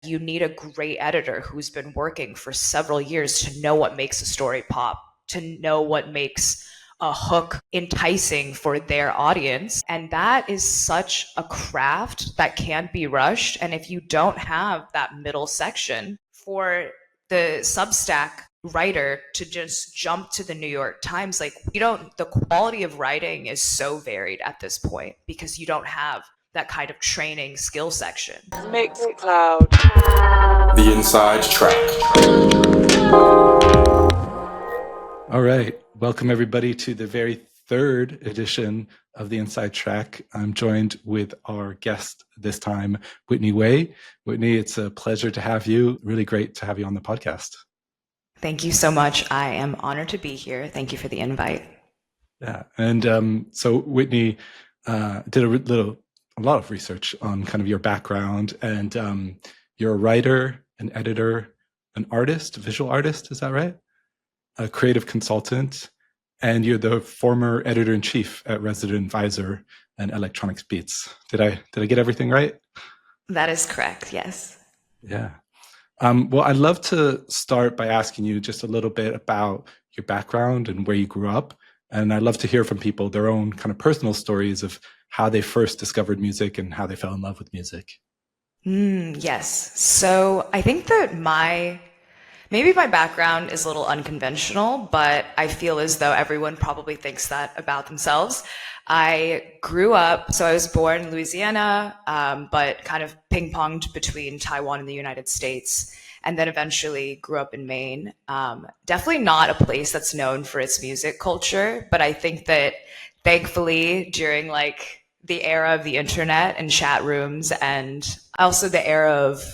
You need a great editor who's been working for several years to know what makes a story pop, to know what makes a hook enticing for their audience. And that is such a craft that can't be rushed. And if you don't have that middle section for the Substack writer to just jump to the New York Times, like the quality of writing is so varied at this point because you don't have that kind of training skill section. Mixcloud. The Inside Track. All right. Welcome, everybody, to the very third edition of The Inside Track. I'm joined with our guest this time, Whitney Wei. Whitney, it's a pleasure to have you. Really great to have you on the podcast. Thank you so much. I am honored to be here. Thank you for the invite. Yeah. And so Whitney did a lot of research on kind of your background, and you're a writer, an editor, an artist, a visual artist, is that right? A creative consultant, and you're the former editor-in-chief at Resident Advisor and Electronics Beats. Did I get everything right? That is correct, yes. Yeah. Well, I'd love to start by asking you just a little bit about your background and where you grew up. And I'd love to hear from people their own kind of personal stories of how they first discovered music and how they fell in love with music. Yes. So I think that maybe my background is a little unconventional, but I feel as though everyone probably thinks that about themselves. I grew up, so I was born in Louisiana, but kind of ping-ponged between Taiwan and the United States, and then eventually grew up in Maine. Definitely not a place that's known for its music culture, but I think that thankfully during like the era of the internet and chat rooms, and also the era of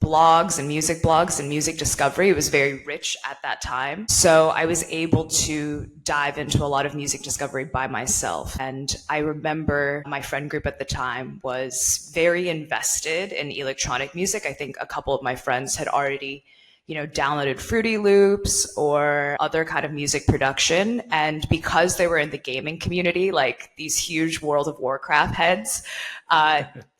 blogs and music discovery, it was very rich at that time. So I was able to dive into a lot of music discovery by myself. And I remember my friend group at the time was very invested in electronic music. I think a couple of my friends had already downloaded Fruity Loops or other kind of music production. And because they were in the gaming community, like these huge World of Warcraft heads,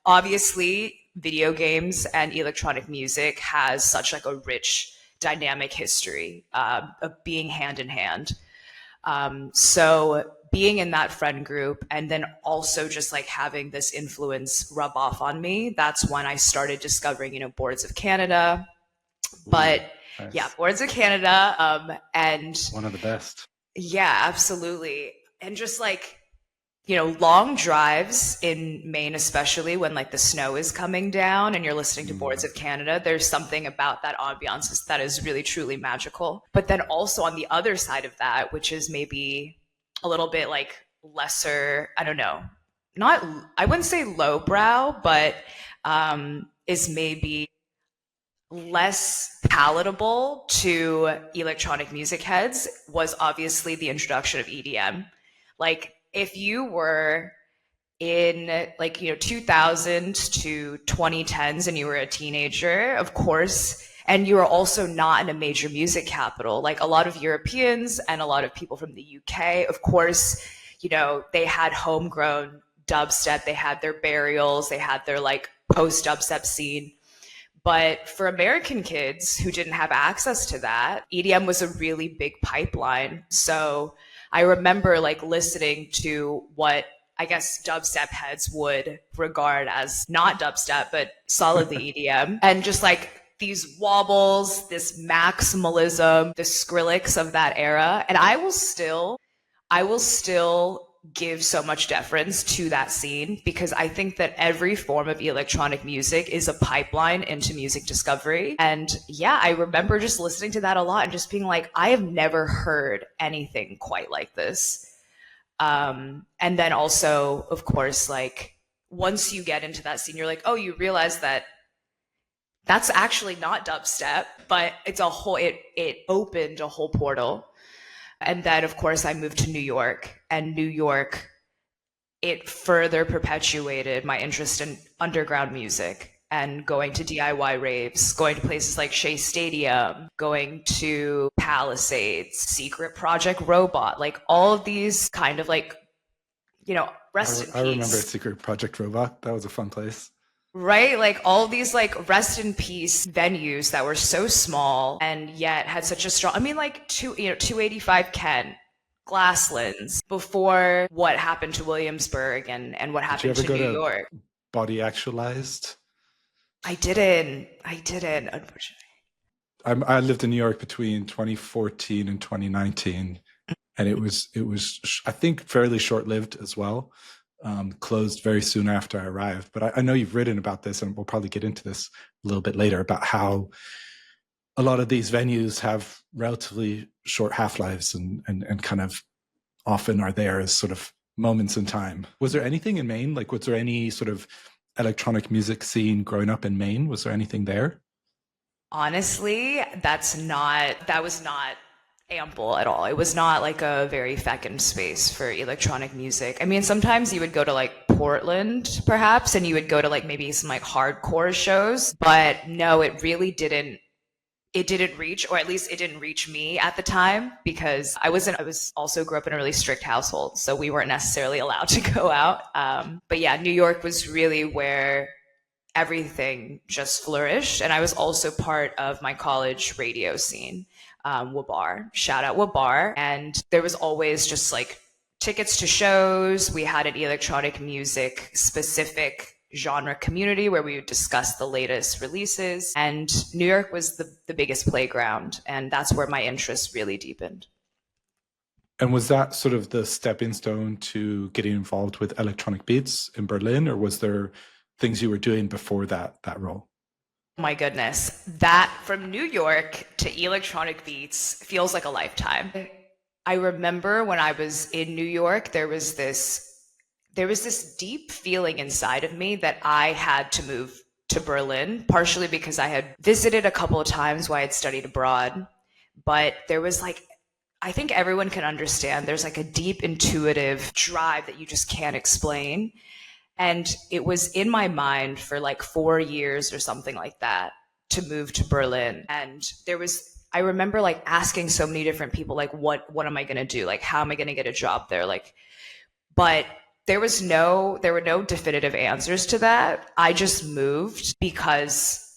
obviously video games and electronic music has such like a rich dynamic history of being hand in hand. So being in that friend group and then also just like having this influence rub off on me, that's when I started discovering, Boards of Canada. But nice. Yeah, Boards of Canada, and one of the best. Yeah, absolutely. And just like, long drives in Maine, especially when like the snow is coming down and you're listening to Boards of Canada, there's something about that ambiance that is really, truly magical. But then also on the other side of that, which is maybe a little bit like lesser, I don't know, I wouldn't say lowbrow, but is maybe less palatable to electronic music heads, was obviously the introduction of EDM. Like if you were in like 2000 to 2010s and you were a teenager, of course, and you were also not in a major music capital, like a lot of Europeans and a lot of people from the UK, of course, they had homegrown dubstep, they had their burials, they had their like post dubstep scene. But for American kids who didn't have access to that, EDM was a really big pipeline. So I remember like listening to what I guess dubstep heads would regard as not dubstep, but solidly EDM. And just like these wobbles, this maximalism, the Skrillex of that era. And I will still give so much deference to that scene because I think that every form of electronic music is a pipeline into music discovery. And yeah, I remember just listening to that a lot and just being like, I have never heard anything quite like this. And then also, of course, like once you get into that scene, you're like, oh, you realize that that's actually not dubstep, but it opened a whole portal. And then, of course, I moved to New York, and New York, it further perpetuated my interest in underground music and going to DIY raves, going to places like Shea Stadium, going to Palisades, Secret Project Robot, like all of these kind of like, rest in peace. I remember Secret Project Robot. That was a fun place. Right? Like all these like rest in peace venues that were so small and yet had such a strong, I mean, like 285 Kent, Glasslands, before what happened to Williamsburg and what Did you happened ever to go New to York. Body Actualized? I didn't, unfortunately. I lived in New York between 2014 and 2019, and it was I think fairly short lived as well. Closed very soon after I arrived. But I know you've written about this, and we'll probably get into this a little bit later about how a lot of these venues have relatively short half lives and kind of often are there as sort of moments in time. Was there anything in Maine? Like, was there any sort of electronic music scene growing up in Maine? Was there anything there? Honestly, that was not ample at all. It was not like a very fecund space for electronic music. I mean, sometimes you would go to like Portland, perhaps, and you would go to like maybe some like hardcore shows, but no, it didn't reach, or at least it didn't reach me at the time because I was also grew up in a really strict household. So we weren't necessarily allowed to go out. But yeah, New York was really where everything just flourished. And I was also part of my college radio scene, Wabar. Shout out Wabar. And there was always just like tickets to shows. We had an electronic music specific genre community where we would discuss the latest releases. And New York was the biggest playground. And that's where my interest really deepened. And was that sort of the stepping stone to getting involved with electronic beats in Berlin, or was there things you were doing before that role? My goodness, that from New York to electronic beats feels like a lifetime. I remember when I was in New York, there was this deep feeling inside of me that I had to move to Berlin, partially because I had visited a couple of times while I had studied abroad. But there was like, I think everyone can understand, there's like a deep intuitive drive that you just can't explain. And it was in my mind for like 4 years or something like that to move to Berlin. And I remember like asking so many different people, like, what am I going to do? Like, how am I going to get a job there? Like, but there were no definitive answers to that. I just moved because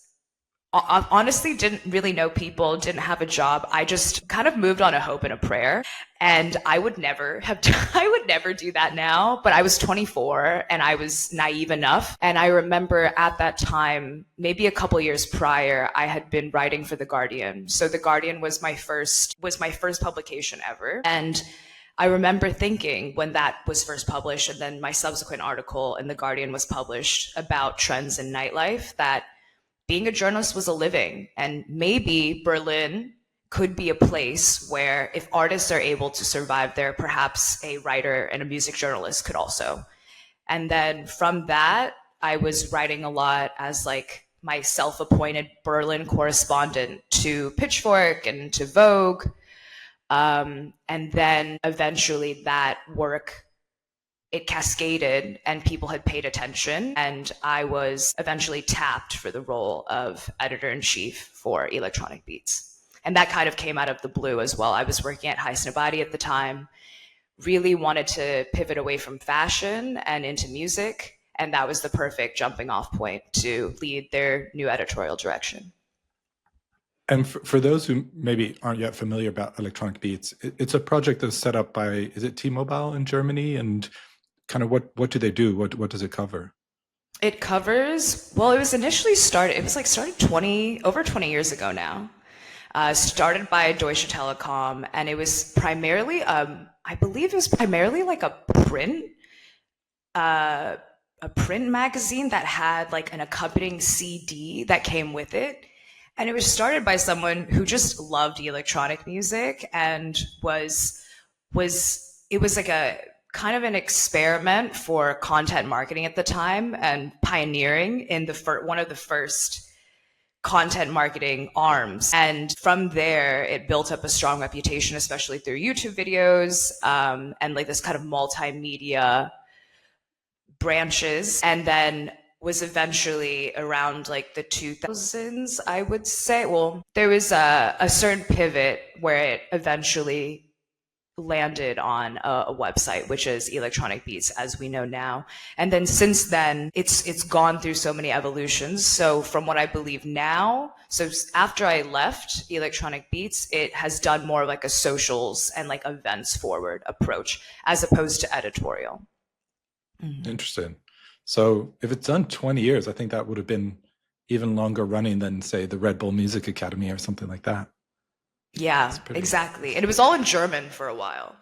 honestly didn't really know people, didn't have a job. I just kind of moved on a hope and a prayer. And I would never I would never do that now, but I was 24 and I was naive enough. And I remember at that time, maybe a couple years prior, I had been writing for The Guardian. So The Guardian was my first publication ever. And I remember thinking when that was first published, and then my subsequent article in The Guardian was published about trends in nightlife, that being a journalist was a living, and maybe Berlin could be a place where if artists are able to survive there, perhaps a writer and a music journalist could also. And then from that, I was writing a lot as like my self-appointed Berlin correspondent to Pitchfork and to Vogue. And then eventually that work, it cascaded and people had paid attention, and I was eventually tapped for the role of editor-in-chief for Electronic Beats. And that kind of came out of the blue as well. I was working at Highsnobiety at the time, really wanted to pivot away from fashion and into music, and that was the perfect jumping off point to lead their new editorial direction. And for those who maybe aren't yet familiar about Electronic Beats, it's a project that's set up by, is it T-Mobile in Germany? And kind of what do they do? What does it cover? It covers, well, it was started over 20 years ago now. Started by Deutsche Telekom, and it was primarily, I believe it was primarily like a print magazine that had like an accompanying CD that came with it. And it was started by someone who just loved electronic music and it was like a kind of an experiment for content marketing at the time and pioneering in one of the first content marketing arms. And from there, it built up a strong reputation, especially through YouTube videos, and like this kind of multimedia branches. And then was eventually around like the 2000s, I would say. Well, there was a certain pivot where it eventually landed on a website, which is Electronic Beats as we know now. And then since then, it's gone through so many evolutions. So from what I believe now, so after I left Electronic Beats, it has done more like a socials and like events forward approach as opposed to editorial. Interesting. So if it's done 20 years, I think that would have been even longer running than, say, the Red Bull Music Academy or something like that. Yeah, exactly. And it was all in German for a while.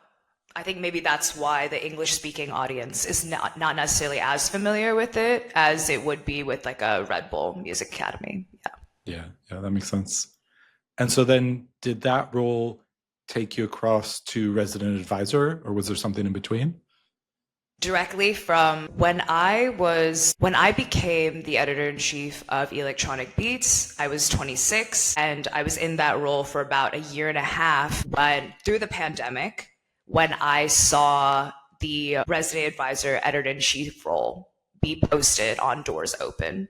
I think maybe that's why the English-speaking audience is not necessarily as familiar with it as it would be with like a Red Bull Music Academy. Yeah, that makes sense. And so then did that role take you across to resident advisor, or was there something in between? Directly from when I became the editor-in-chief of Electronic Beats, I was 26, and I was in that role for about a year and a half. But through the pandemic, when I saw the resident advisor editor-in-chief role be posted on Doors Open,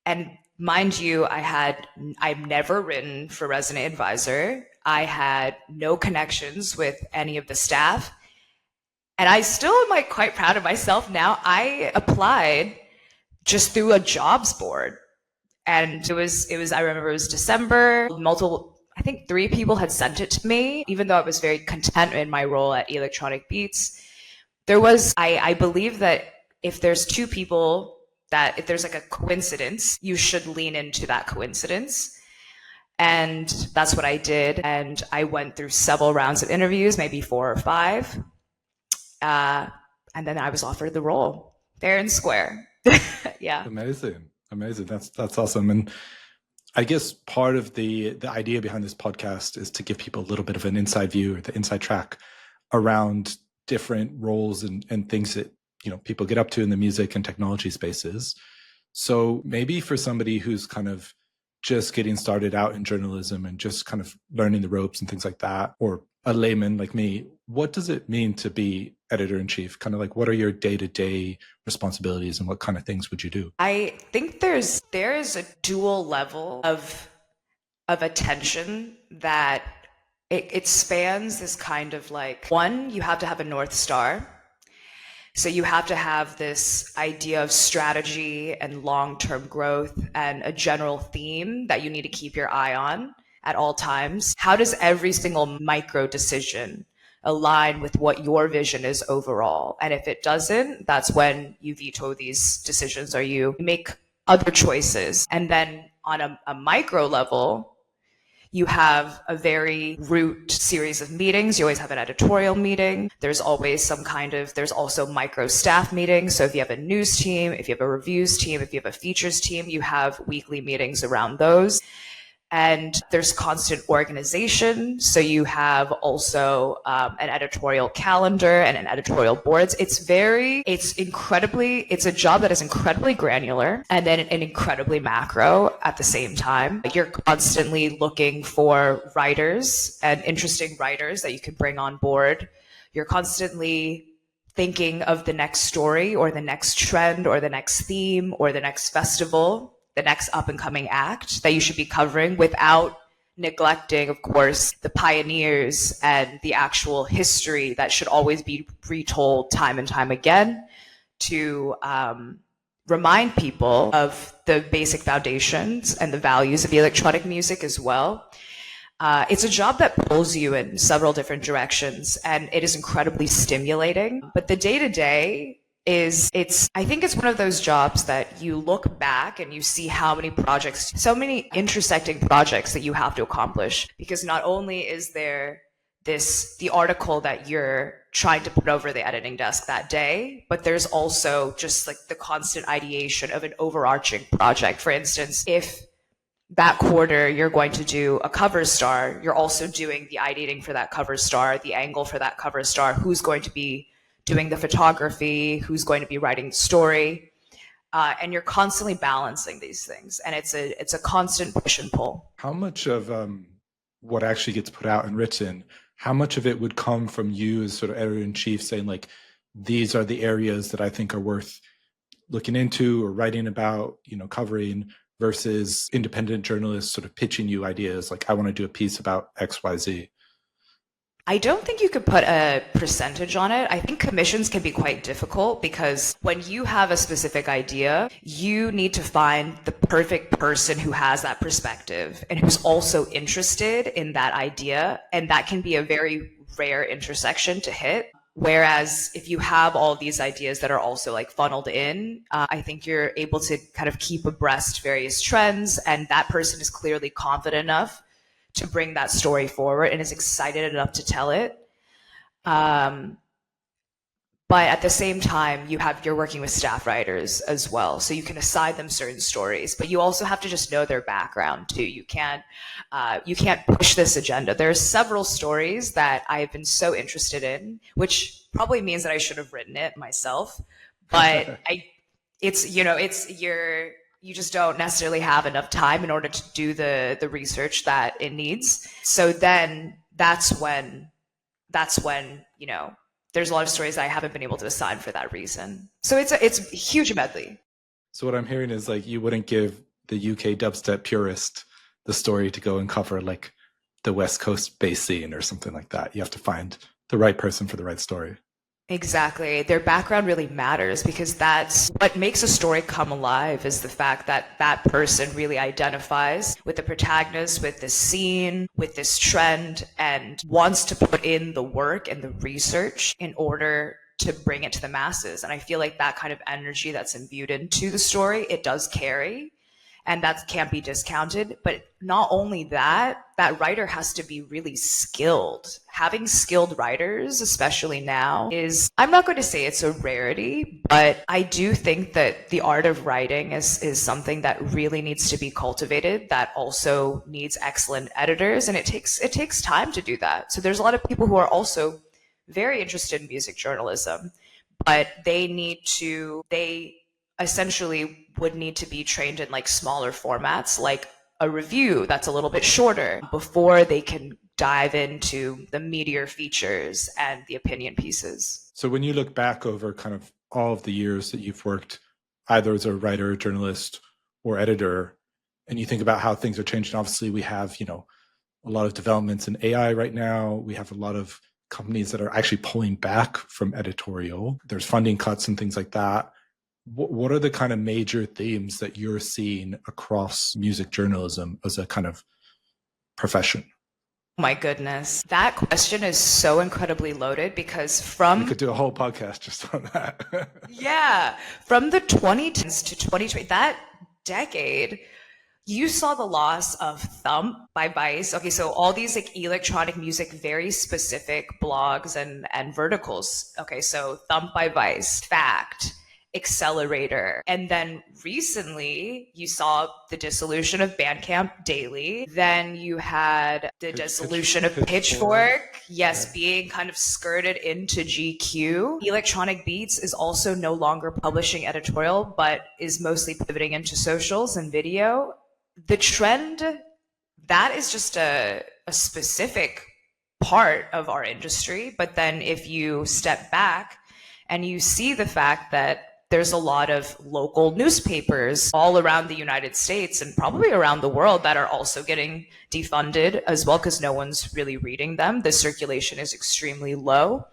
and mind you, I've never written for resident advisor. I had no connections with any of the staff. And I still am like quite proud of myself now. I applied just through a jobs board. And it was I remember it was December, I think 3 people had sent it to me, even though I was very content in my role at Electronic Beats. I believe that if there's 2 people, that if there's like a coincidence, you should lean into that coincidence. And that's what I did. And I went through several rounds of interviews, maybe 4 or 5. And then I was offered the role fair and square. Yeah. Amazing. That's awesome. And I guess part of the idea behind this podcast is to give people a little bit of an inside view or the inside track around different roles and things that, you know, people get up to in the music and technology spaces. So maybe for somebody who's kind of just getting started out in journalism and just kind of learning the ropes and things like that, or a layman like me, what does it mean to be editor-in-chief? Kind of like, what are your day-to-day responsibilities and what kind of things would you do? I think there is a dual level of attention that it spans this kind of like, one, you have to have a North Star. So you have to have this idea of strategy and long-term growth and a general theme that you need to keep your eye on at all times. How does every single micro decision align with what your vision is overall? And if it doesn't, that's when you veto these decisions or you make other choices. And then on a micro level, you have a very root series of meetings. You always have an editorial meeting. There's always there's also micro staff meetings. So if you have a news team, if you have a reviews team, if you have a features team, you have weekly meetings around those. And there's constant organization. So you have also an editorial calendar and an editorial boards. It's a job that is incredibly granular and then an incredibly macro at the same time. You're constantly looking for writers and interesting writers that you can bring on board. You're constantly thinking of the next story or the next trend or the next theme or the next festival, the next up-and-coming act that you should be covering without neglecting, of course, the pioneers and the actual history that should always be retold time and time again to remind people of the basic foundations and the values of electronic music as well. It's a job that pulls you in several different directions, and it is incredibly stimulating. But the day-to-day I think it's one of those jobs that you look back and you see how many projects, so many intersecting projects that you have to accomplish, because not only is there the article that you're trying to put over the editing desk that day, but there's also just like the constant ideation of an overarching project. For instance, if that quarter you're going to do a cover star, you're also doing the ideating for that cover star, the angle for that cover star, who's going to be doing the photography, who's going to be writing the story, and you're constantly balancing these things, and it's a constant push and pull. How much of what actually gets put out and written, how much of it would come from you as sort of editor-in-chief saying like, these are the areas that I think are worth looking into or writing about, covering, versus independent journalists sort of pitching you ideas like, I want to do a piece about XYZ? I don't think you could put a percentage on it. I think commissions can be quite difficult because when you have a specific idea, you need to find the perfect person who has that perspective and who's also interested in that idea. And that can be a very rare intersection to hit. Whereas if you have all these ideas that are also like funneled in, I think you're able to kind of keep abreast various trends, and that person is clearly confident enough to bring that story forward and is excited enough to tell it. Um, but at the same time, you're working with staff writers as well, so you can assign them certain stories. But you also have to just know their background too. You can't push this agenda. There are several stories that I have been so interested in, which probably means that I should have written it myself. But you just don't necessarily have enough time in order to do the research that it needs. So then that's when there's a lot of stories that I haven't been able to assign for that reason. So it's a huge medley. So what I'm hearing is like you wouldn't give the UK dubstep purist the story to go and cover like the West Coast bass scene or something like that. You have to find the right person for the right story. Exactly. Their background really matters because that's what makes a story come alive, is the fact that that person really identifies with the protagonist, with this scene, with this trend, and wants to put in the work and the research in order to bring it to the masses. And I feel like that kind of energy that's imbued into the story, it does carry. And that can't be discounted. But not only that, that writer has to be really skilled. Having skilled writers, especially now, I'm not going to say it's a rarity, but I do think that the art of writing is something that really needs to be cultivated, that also needs excellent editors, and it takes time to do that. So there's a lot of people who are also very interested in music journalism, but they essentially would need to be trained in like smaller formats, like a review that's a little bit shorter, before they can dive into the meatier features and the opinion pieces. So when you look back over kind of all of the years that you've worked either as a writer, journalist, or editor, and you think about how things are changing, obviously we have, a lot of developments in AI right now. We have a lot of companies that are actually pulling back from editorial. There's funding cuts and things like that. What are the kind of major themes that you're seeing across music journalism as a kind of profession? My goodness, that question is so incredibly loaded because we could do a whole podcast just on that. Yeah, from the 2010s to 2020, that decade, you saw the loss of Thump by Vice. Okay, so all these like electronic music, very specific blogs and verticals. Okay, so Thump by Vice, Fact, Accelerator. And then recently you saw the dissolution of Bandcamp Daily. Then you had the dissolution of Pitchfork. Yes, yeah. Being kind of skirted into GQ. Electronic Beats is also no longer publishing editorial, but is mostly pivoting into socials and video. The trend, that is just a specific part of our industry. But then if you step back and you see the fact that there's a lot of local newspapers all around the United States and probably around the world that are also getting defunded as well because no one's really reading them. The circulation is extremely low.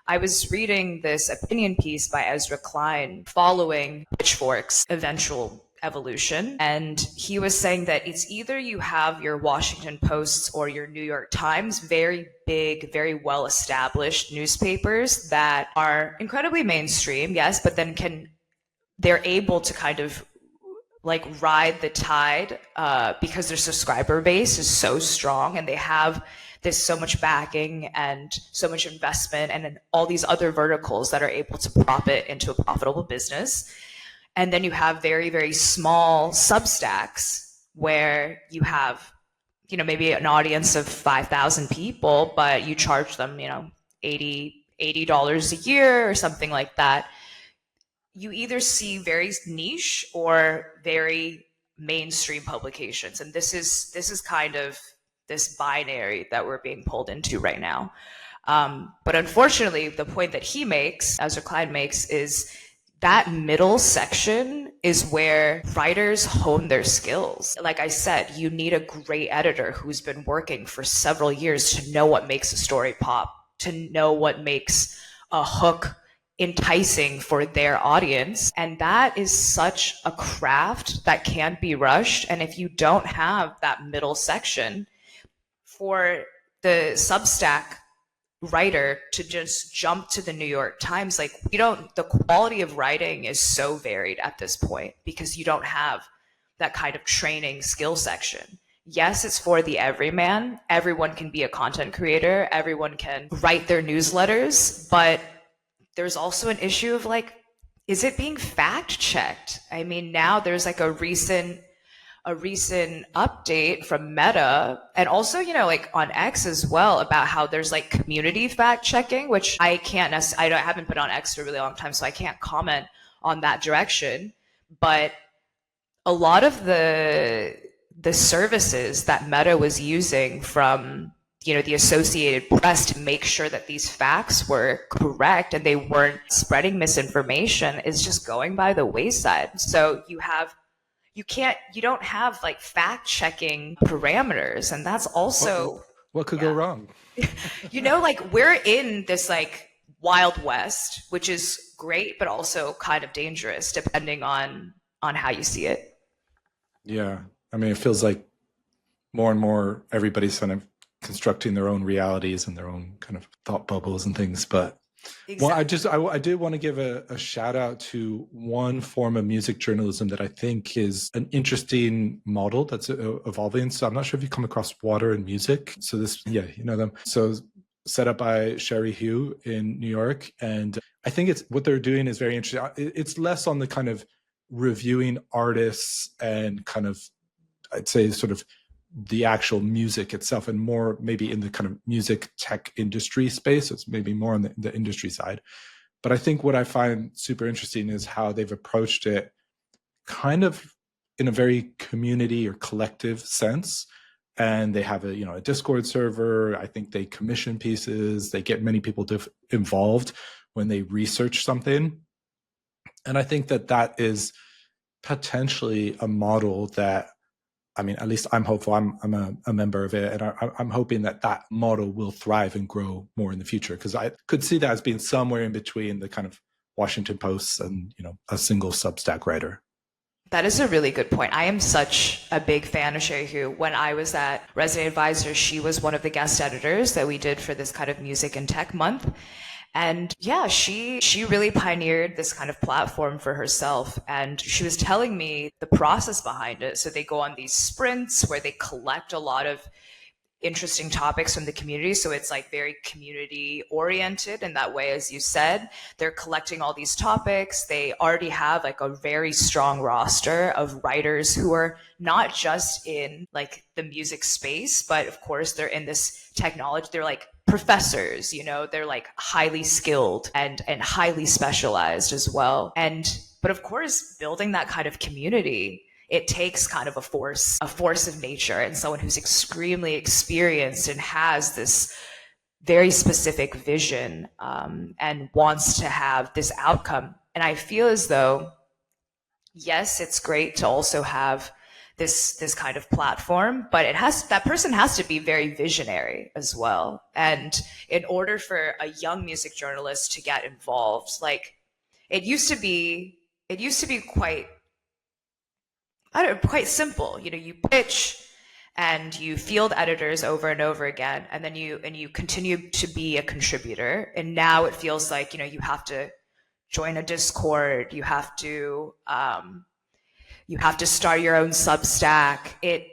I was reading this opinion piece by Ezra Klein following Pitchfork's eventual evolution, and he was saying that it's either you have your Washington Posts or your New York Times, very big, very well established newspapers that are incredibly mainstream, yes, but then they're able to kind of like ride the tide because their subscriber base is so strong and they have there's so much backing and so much investment and then all these other verticals that are able to prop it into a profitable business. And then you have very, very small Substacks where you have, maybe an audience of 5,000 people, but you charge them, $80 a year or something like that. You either see very niche or very mainstream publications. And this is kind of this binary that we're being pulled into right now. But unfortunately, the point that he makes, Ezra Klein makes, is that middle section is where writers hone their skills. Like I said, you need a great editor who's been working for several years to know what makes a story pop, to know what makes a hook enticing for their audience. And that is such a craft that can't be rushed. And if you don't have that middle section, for the Substack writer to just jump to the New York Times, like the quality of writing is so varied at this point because you don't have that kind of training skill section. Yes, it's for the everyman. Everyone can be a content creator. Everyone can write their newsletters, but there's also an issue of like, is it being fact checked? I mean, now there's like a recent update from Meta and also, like on X as well about how there's like community fact checking, which I haven't been on X for a really long time, so I can't comment on that direction. But a lot of the services that Meta was using from the Associated Press to make sure that these facts were correct and they weren't spreading misinformation is just going by the wayside. So you don't have like fact checking parameters. And that's also what could go wrong? Like we're in this like Wild West, which is great, but also kind of dangerous depending on how you see it. Yeah. I mean, it feels like more and more everybody's kind of constructing their own realities and their own kind of thought bubbles and things. But exactly. I did want to give a shout out to one form of music journalism that I think is an interesting model that's evolving. So I'm not sure if you come across Water and Music. So you know them. So set up by Sherry Hugh in New York. And I think what they're doing is very interesting. It's less on the kind of reviewing artists and kind of, I'd say sort of the actual music itself and more maybe in the kind of music tech industry space. It's maybe more on the industry side. But I think what I find super interesting is how they've approached it kind of in a very community or collective sense. And they have a Discord server. I think they commission pieces. They get many people involved when they research something. And I think that is potentially a model that, I mean, at least I'm hopeful. I'm a member of it, and I'm hoping that model will thrive and grow more in the future, because I could see that as being somewhere in between the kind of Washington Post and a single Substack writer. That is a really good point. I am such a big fan of Sherry Hu. When I was at Resident Advisor, she was one of the guest editors that we did for this kind of music and tech month. And yeah, she really pioneered this kind of platform for herself. And she was telling me the process behind it. So they go on these sprints where they collect a lot of interesting topics from the community. So it's like very community oriented in that way, as you said. They're collecting all these topics. They already have like a very strong roster of writers who are not just in like the music space, but of course they're in this technology. They're like professors, they're like highly skilled and highly specialized as well. But of course, building that kind of community, it takes kind of a force of nature and someone who's extremely experienced and has this very specific vision and wants to have this outcome. And I feel as though, yes, it's great to also have this kind of platform, but that person has to be very visionary as well. And in order for a young music journalist to get involved, like it used to be quite simple. You pitch and you field editors over and over again, and then you continue to be a contributor. And now it feels like, you have to join a Discord, you have to start your own Substack. It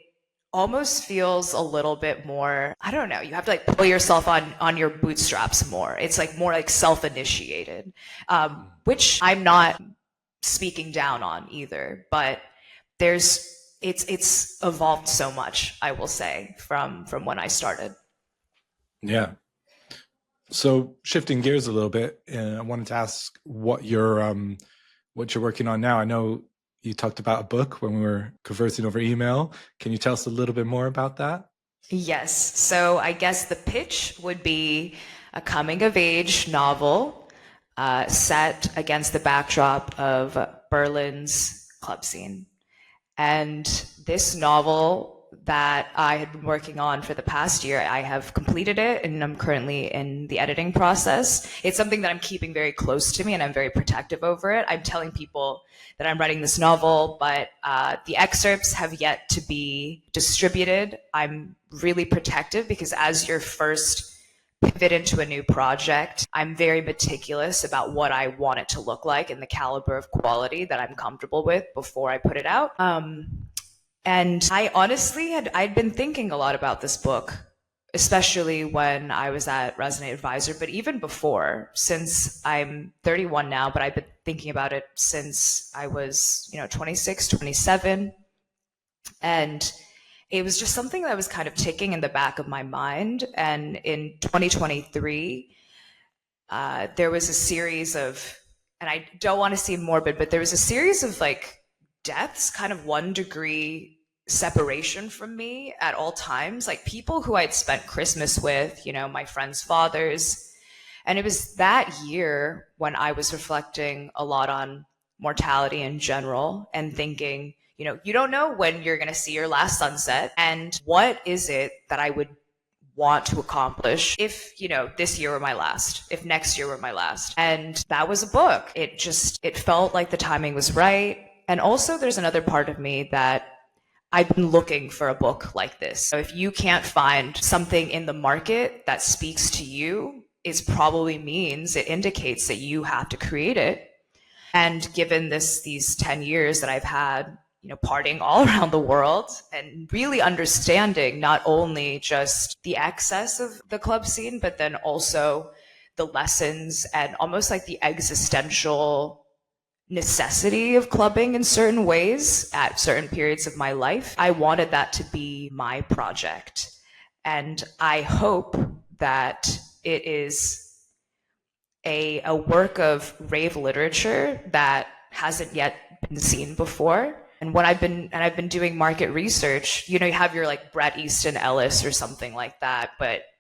almost feels a little bit more, I don't know, you have to like pull yourself on your bootstraps more. It's like more like self-initiated, which I'm not speaking down on either, but it's evolved so much, I will say, from when I started. Yeah. So shifting gears a little bit, I wanted to ask what you're working on now. I know you talked about a book when we were conversing over email. Can you tell us a little bit more about that? Yes. So I guess the pitch would be a coming-of-age novel set against the backdrop of Berlin's club scene. And this novel that I had been working on for the past year, I have completed it and I'm currently in the editing process. It's something that I'm keeping very close to me and I'm very protective over it. I'm telling people that I'm writing this novel, but the excerpts have yet to be distributed. I'm really protective because as your first pivot into a new project, I'm very meticulous about what I want it to look like and the caliber of quality that I'm comfortable with before I put it out. And I honestly I'd been thinking a lot about this book, especially when I was at Resonate Advisor, but even before, since I'm 31 now, but I've been thinking about it since I was, 26, 27. And it was just something that was kind of ticking in the back of my mind. And in 2023, there was a series of, and I don't want to seem morbid, but there was a series of like deaths, kind of 1 degree separation from me at all times, like people who I'd spent Christmas with, my friends' fathers. And it was that year when I was reflecting a lot on mortality in general and thinking, you don't know when you're going to see your last sunset. And what is it that I would want to accomplish if, this year were my last, if next year were my last. And that was a book. It felt like the timing was right. And also there's another part of me that I've been looking for a book like this. So if you can't find something in the market that speaks to you, it probably means it indicates that you have to create it. And given these 10 years that I've had, partying all around the world and really understanding not only just the excess of the club scene, but then also the lessons and almost like the existential necessity of clubbing in certain ways at certain periods of my life, I wanted that to be my project. And I hope that it is a work of rave literature that hasn't yet been seen before. And I've been doing market research, you have your like Bret Easton Ellis or something like that,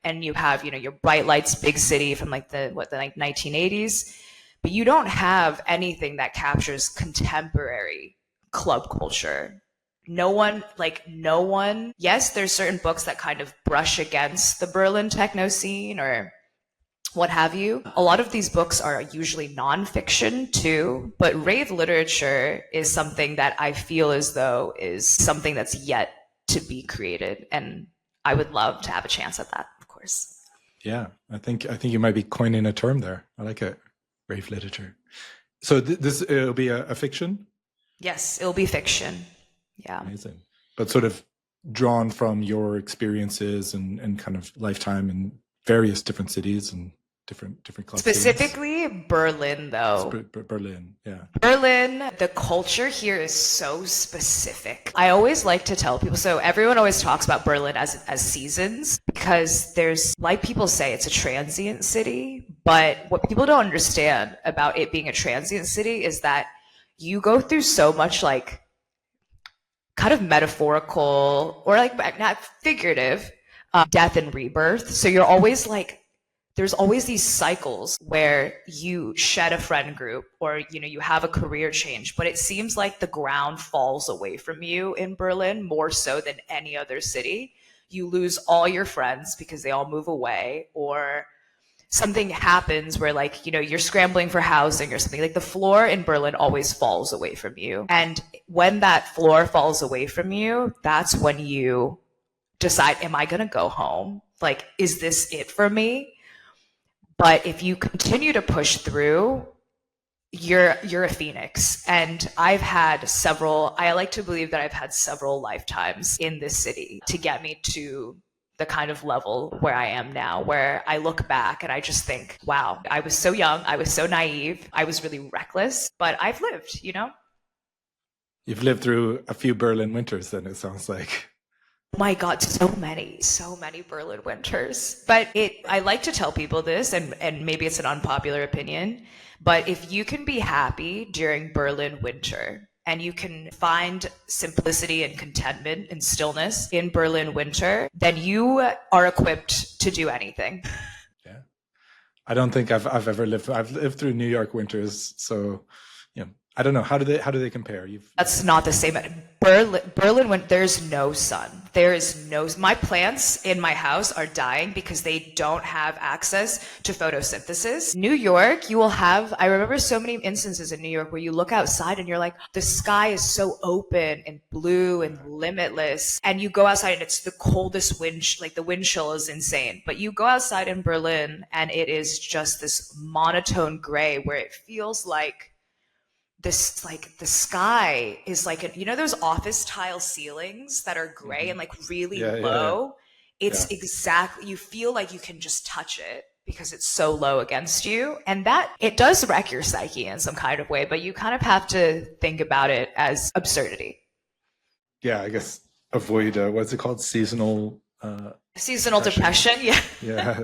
and you have, your Bright Lights Big City from like the 1980s, but you don't have anything that captures contemporary club culture. No one, yes, there's certain books that kind of brush against the Berlin techno scene or what have you. A lot of these books are usually nonfiction too, but rave literature is something that I feel as though is something that's yet to be created. And I would love to have a chance at that, of course. Yeah, I think you might be coining a term there. I like it. Rave literature. So it'll be a fiction? Yes, it'll be fiction. Yeah. Amazing. But sort of drawn from your experiences and kind of lifetime in various different cities and different clubs. Specifically Berlin, though. Berlin, yeah. Berlin, the culture here is so specific. I always like to tell people, so everyone always talks about Berlin as seasons because there's, like people say, it's a transient city. But what people don't understand about it being a transient city is that you go through so much like kind of metaphorical or like not figurative death and rebirth. So you're always like, there's always these cycles where you shed a friend group or, you have a career change, but it seems like the ground falls away from you in Berlin more so than any other city. You lose all your friends because they all move away, or something happens where like, you're scrambling for housing or something. Like the floor in Berlin always falls away from you. And when that floor falls away from you, that's when you decide, am I going to go home? Like, is this it for me? But if you continue to push through, you're a phoenix. And I like to believe that I've had several lifetimes in this city to get me to the kind of level where I am now, where I look back and I just think, wow, I was so young, I was so naive, I was really reckless, but I've lived, You've lived through a few Berlin winters then, it sounds like. Oh my God, so many Berlin winters. But I like to tell people this, and maybe it's an unpopular opinion, but if you can be happy during Berlin winter and you can find simplicity and contentment and stillness in Berlin winter, then you are equipped to do anything. Yeah. I don't think I've ever lived. I've lived through New York winters, so I don't know. How do they compare? That's not the same. Berlin, when there's no sun, there is no. My plants in my house are dying because they don't have access to photosynthesis. New York, you will have. I remember so many instances in New York where you look outside and you're like, the sky is so open and blue and limitless, and you go outside and it's the coldest wind. Like the wind chill is insane. But you go outside in Berlin and it is just this monotone gray where it feels like this, like the sky is like those office tile ceilings that are gray and like really low. It's exactly, you feel like you can just touch it because it's so low against you, and that it does wreck your psyche in some kind of way, but you kind of have to think about it as absurdity. I guess avoid what's it called, seasonal depression. Yeah.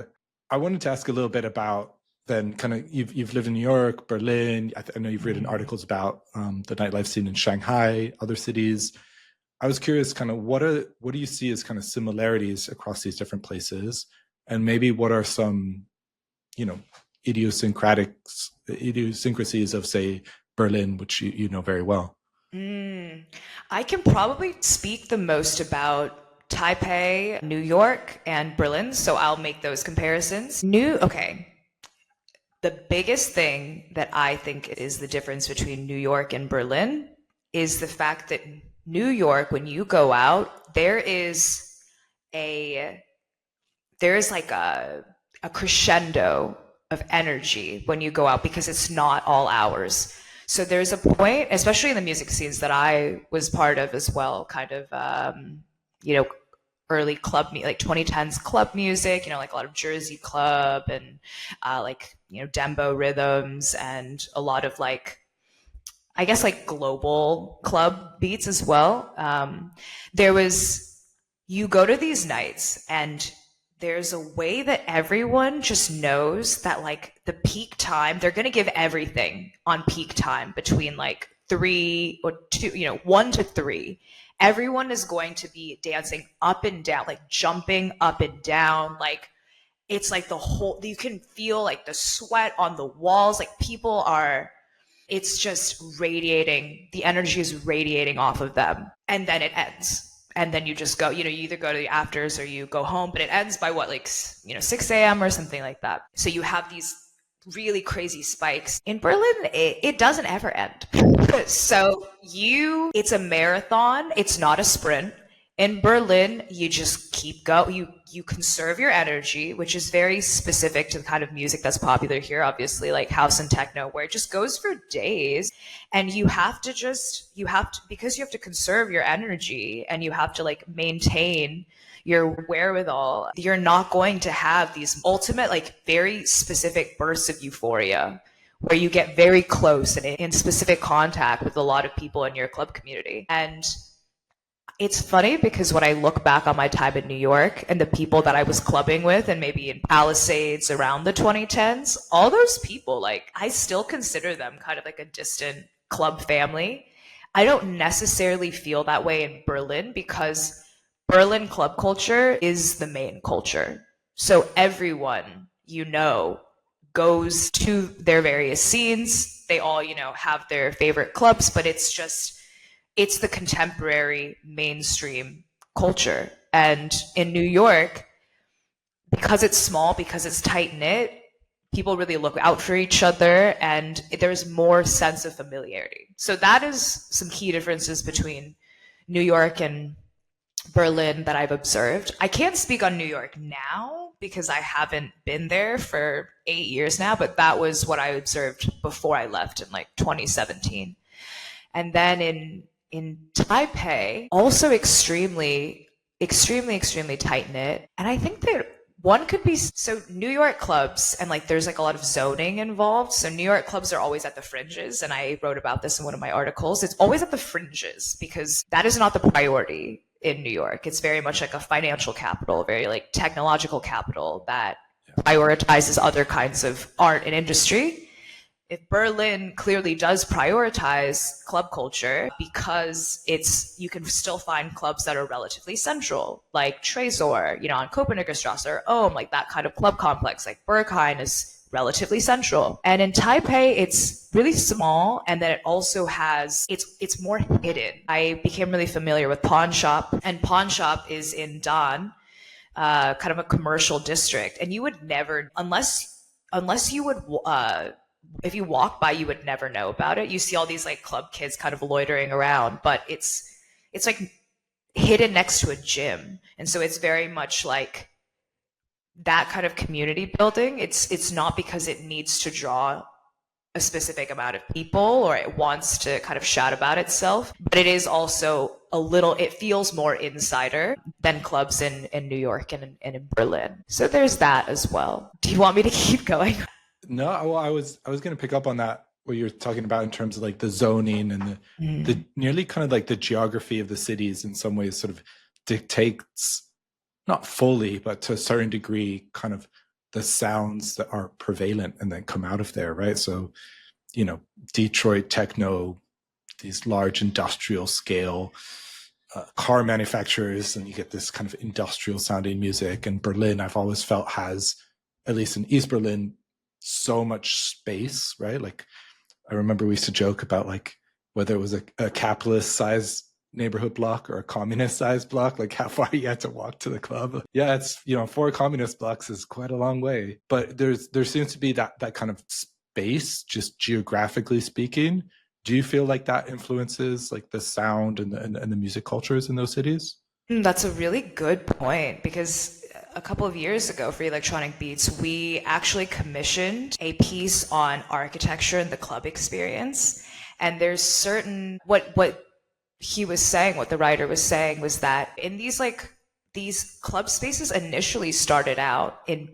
I wanted to ask a little bit about then kind of you've lived in New York, Berlin. I know you've written articles about the nightlife scene in Shanghai, other cities. I was curious, kind of what do you see as kind of similarities across these different places, and maybe what are some idiosyncrasies of, say, Berlin, which you know very well. I can probably speak the most about Taipei, New York, and Berlin, so I'll make those comparisons. The biggest thing that I think is the difference between New York and Berlin is the fact that New York, when you go out, there is like a crescendo of energy when you go out because it's not all hours. So there's a point, especially in the music scenes that I was part of as well, kind of, early club, like 2010s club music, like a lot of Jersey club and Dembo rhythms and a lot of I guess global club beats as well. You go to these nights and there's a way that everyone just knows that the peak time, they're going to give everything on peak time between 3 or 2, 1 to 3. Everyone is going to be dancing up and down, jumping up and down. It's the whole, you can feel the sweat on the walls. It's just radiating. The energy is radiating off of them. And then it ends. And then you just go, you either go to the afters or you go home, but it ends by 6 a.m. or something like that. So you have these really crazy spikes. In Berlin, it doesn't ever end. So it's a marathon. It's not a sprint. In Berlin, you just keep going. You conserve your energy, which is very specific to the kind of music that's popular here, obviously, like house and techno, where it just goes for days. And because you have to conserve your energy and you have to maintain your wherewithal, you're not going to have these ultimate, very specific bursts of euphoria where you get very close and in specific contact with a lot of people in your club community. And it's funny because when I look back on my time in New York and the people that I was clubbing with and maybe in Palisades around the 2010s, all those people, I still consider them kind of a distant club family. I don't necessarily feel that way in Berlin because Berlin club culture is the main culture. So everyone, goes to their various scenes. They all, have their favorite clubs, but it's the contemporary mainstream culture. And in New York, because it's small, because it's tight knit, people really look out for each other and there's more sense of familiarity. So that is some key differences between New York and Berlin that I've observed. I can't speak on New York now because I haven't been there for 8 years now, but that was what I observed before I left in 2017. And then in Taipei, also extremely tight knit. And I think that one could be, so New York clubs and there's a lot of zoning involved. So New York clubs are always at the fringes. And I wrote about this in one of my articles. It's always at the fringes because that is not the priority in New York. It's very much a financial capital, very technological capital that prioritizes other kinds of art and industry. If Berlin clearly does prioritize club culture because you can still find clubs that are relatively central, like Tresor, on Köpenicker Straße or Ohm, that kind of club complex. Berghain is relatively central. And in Taipei, it's really small, and then it also has it's more hidden. I became really familiar with Pawn Shop, and Pawn Shop is in Dan, kind of a commercial district, and you would never, unless you would if you walk by, you would never know about it. You see all these like club kids kind of loitering around, but it's like hidden next to a gym, and so it's very much like that kind of community building. It's not because it needs to draw a specific amount of people or it wants to kind of shout about itself, but it is also it feels more insider than clubs in New York and in Berlin. So there's that as well. Do you want me to keep going? No, well, I was going to pick up on that, what you're talking about in terms of like the zoning and the nearly kind of like the geography of the cities in some ways sort of dictates, not fully, but to a certain degree, kind of the sounds that are prevalent and then come out of there, right? So, you know, Detroit techno, these large industrial scale car manufacturers, and you get this kind of industrial sounding music. And Berlin, I've always felt, has, at least in East Berlin, so much space, right? Like I remember we used to joke about like whether it was a capitalist size neighborhood block or a communist size block, like how far you had to walk to the club. Yeah, it's, you know, 4 communist blocks is quite a long way, but there seems to be that kind of space, just geographically speaking. Do you feel like that influences like the sound and the music cultures in those cities? That's a really good point, because a couple of years ago for Electronic Beats, we actually commissioned a piece on architecture and the club experience. And there's certain, what he was saying, what the writer was saying, was that in these club spaces initially started out in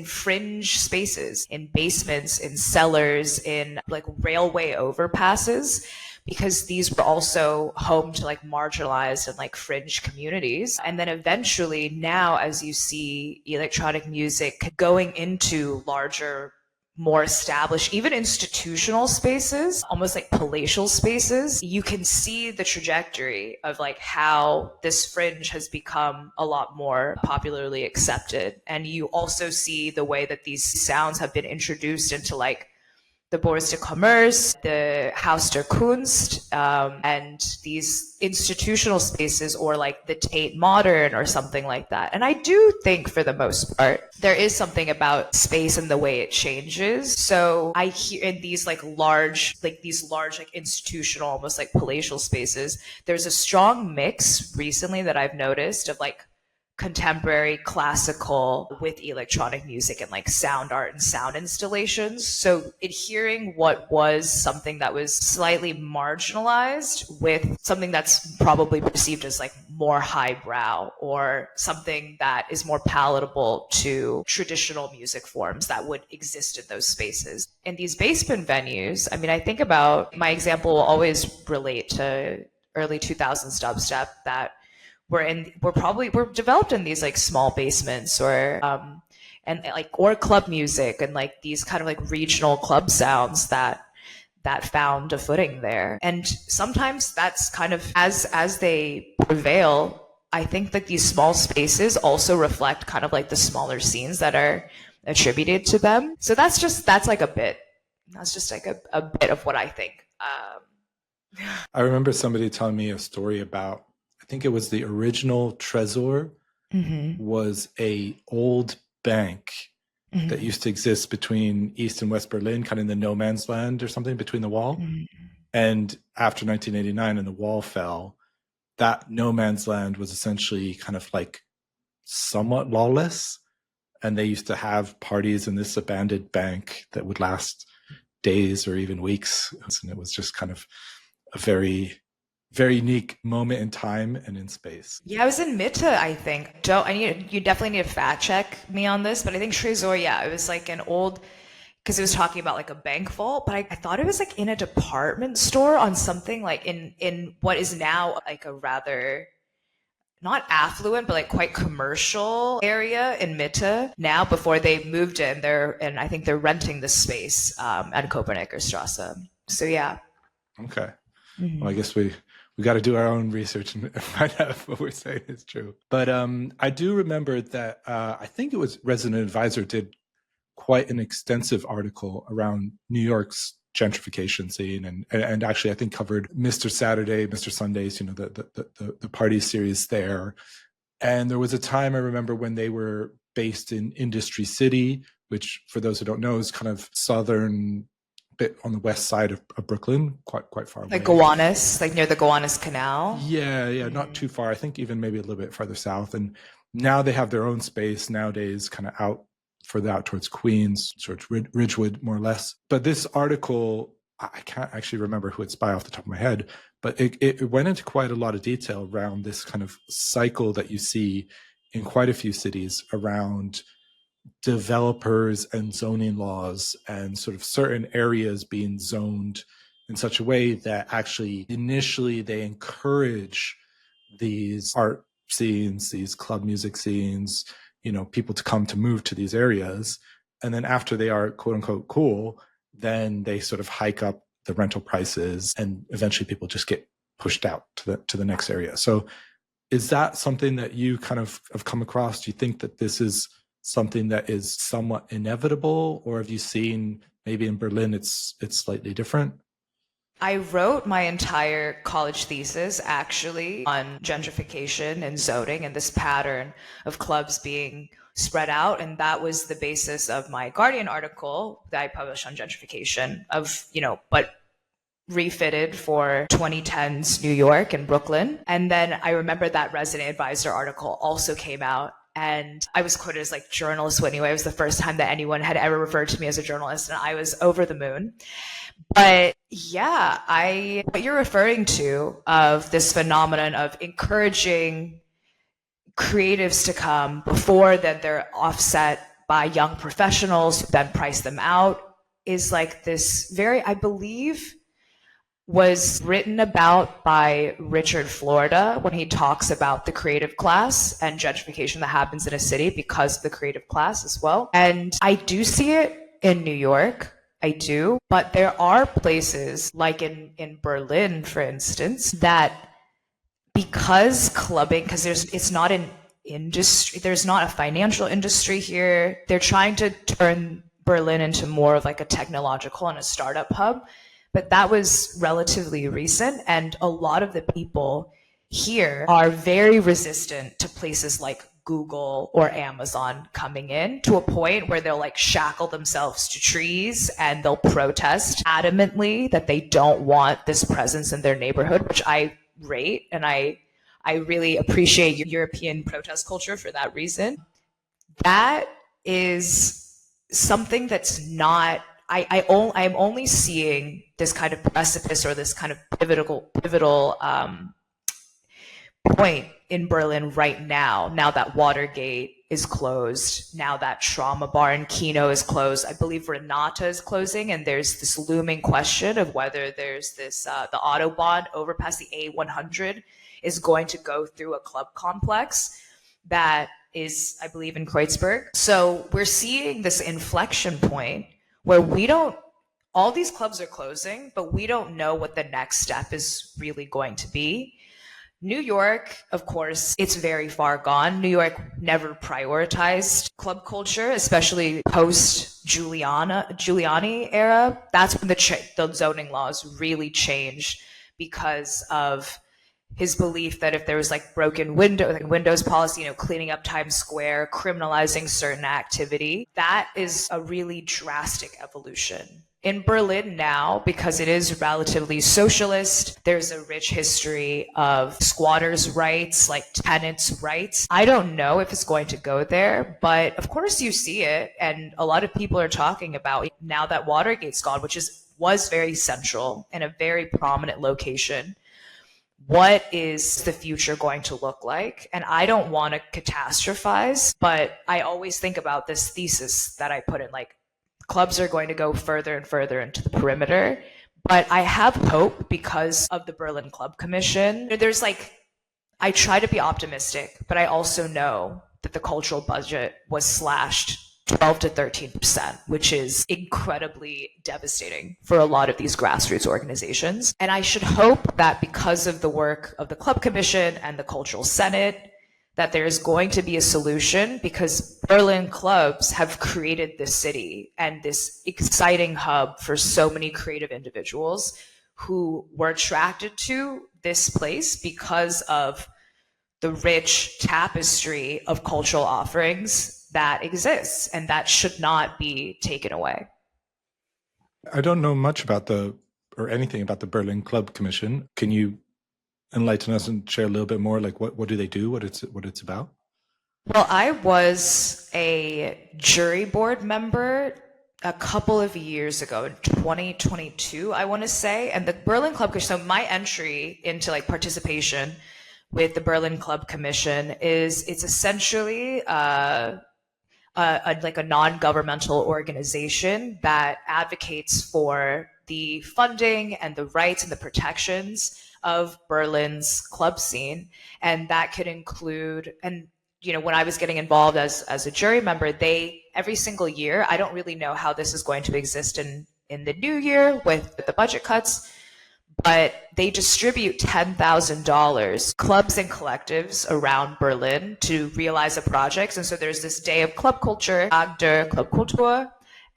fringe spaces, in basements, in cellars, in like railway overpasses, because these were also home to like marginalized and like fringe communities. And then eventually now, as you see electronic music going into larger, more established, even institutional spaces, almost like palatial spaces, you can see the trajectory of like how this fringe has become a lot more popularly accepted. And you also see the way that these sounds have been introduced into like the Bourse de Commerce, the Haus der Kunst, and these institutional spaces, or like the Tate Modern or something like that. And I do think for the most part, there is something about space and the way it changes. So I hear in these large institutional, almost like palatial spaces, there's a strong mix recently that I've noticed of like contemporary classical with electronic music and like sound art and sound installations. So adhering what was something that was slightly marginalized with something that's probably perceived as like more highbrow, or something that is more palatable to traditional music forms that would exist in those spaces. In these basement venues, I mean, I think about, my example will always relate to early 2000s dubstep that were developed in these like small basements, or or club music, and like these kind of like regional club sounds that found a footing there. And sometimes that's kind of as they prevail, I think that these small spaces also reflect kind of like the smaller scenes that are attributed to them. So that's just like a bit of what I think. I remember somebody telling me a story about, I think it was the original Trésor, was a old bank that used to exist between East and West Berlin, kind of in the no man's land or something between the wall. And after 1989 and the wall fell, that no man's land was essentially kind of like somewhat lawless. And they used to have parties in this abandoned bank that would last days or even weeks. And it was just kind of a very, very unique moment in time and in space. Yeah, I was in Mitte, I think. You definitely need to fact check me on this, but I think Trésor, yeah, it was like an old, because it was talking about like a bank vault, but I thought it was like in a department store on something like in what is now like a rather not affluent, but like quite commercial area in Mitte now, before they moved in there. And I think they're renting this space at Koperneggerstrasse. So yeah. Okay. Well, I guess we got to do our own research and find out if what we're saying is true. But I do remember that I think it was Resident Advisor did quite an extensive article around New York's gentrification scene, and actually I think covered Mr. Saturday, Mr. Sundays, the party series there. And there was a time I remember when they were based in Industry City, which for those who don't know is kind of southern bit on the west side of Brooklyn, quite far away. Like Gowanus, like near the Gowanus Canal? Yeah, not too far. I think even maybe a little bit farther south. And now they have their own space nowadays, kind of out towards Queens, towards Ridgewood, more or less. But this article, I can't actually remember who it's by off the top of my head, but it went into quite a lot of detail around this kind of cycle that you see in quite a few cities around developers and zoning laws and sort of certain areas being zoned in such a way that actually initially they encourage these art scenes, these club music scenes, people to move to these areas. And then after they are quote unquote cool, then they sort of hike up the rental prices and eventually people just get pushed out to the next area. So is that something that you kind of have come across? Do you think that this is something that is somewhat inevitable, or have you seen maybe in Berlin it's slightly different? I wrote my entire college thesis actually on gentrification and zoning and this pattern of clubs being spread out. And that was the basis of my Guardian article that I published on gentrification but refitted for 2010's New York and Brooklyn. And then I remember that Resident Advisor article also came out. And I was quoted as like journalist Whitney Wei. It was the first time that anyone had ever referred to me as a journalist, and I was over the moon. But yeah, what you're referring to of this phenomenon of encouraging creatives to come before that they're offset by young professionals who then price them out is like this I believe was written about by Richard Florida when he talks about the creative class and gentrification that happens in a city because of the creative class as well. And I do see it in New York. I do. But there are places like in Berlin, for instance, that because clubbing, because it's not an industry, there's not a financial industry here. They're trying to turn Berlin into more of like a technological and a startup hub. But that was relatively recent, and a lot of the people here are very resistant to places like Google or Amazon coming in, to a point where they'll like shackle themselves to trees and they'll protest adamantly that they don't want this presence in their neighborhood, which I rate, and I really appreciate European protest culture for that reason. That is something that's not, I'm only seeing this kind of precipice or this kind of pivotal point in Berlin right now that Watergate is closed, now that Trauma Bar in Kino is closed. I believe Renata is closing, and there's this looming question of whether there's this, the Autobahn overpass, the A100, is going to go through a club complex that is, I believe, in Kreuzberg. So we're seeing this inflection point where all these clubs are closing, but we don't know what the next step is really going to be. New York, of course, it's very far gone. New York never prioritized club culture, especially post-Giuliani era. That's when the zoning laws really changed because of his belief that if there was like broken windows policy, cleaning up Times Square, criminalizing certain activity, that is a really drastic evolution. In Berlin now, because it is relatively socialist, there's a rich history of squatters' rights, like tenants' rights. I don't know if it's going to go there, but of course you see it, and a lot of people are talking about now that Watergate's gone, which was very central and a very prominent location. What is the future going to look like? And I don't want to catastrophize, but I always think about this thesis that I put in, like, clubs are going to go further and further into the perimeter. But I have hope because of the Berlin Club Commission. I try to be optimistic, but I also know that the cultural budget was slashed 12 to 13%, which is incredibly devastating for a lot of these grassroots organizations. And I should hope that because of the work of the Club Commission and the Cultural Senate, that there's going to be a solution because Berlin clubs have created this city and this exciting hub for so many creative individuals who were attracted to this place because of the rich tapestry of cultural offerings that exists, and that should not be taken away. I don't know much about anything about the Berlin Club Commission. Can you enlighten us and share a little bit more? Like, what do they do? What it's about? Well, I was a jury board member a couple of years ago, in 2022, I want to say, and the Berlin Club Commission. So my entry into like participation with the Berlin Club Commission is it's essentially like a non-governmental organization that advocates for the funding and the rights and the protections of Berlin's club scene. And that could include, and when I was getting involved as a jury member, they every single year, I don't really know how this is going to exist in the new year with the budget cuts, but they distribute $10,000 clubs and collectives around Berlin to realize a project. And so there's this day of club culture, Tag der Clubkultur,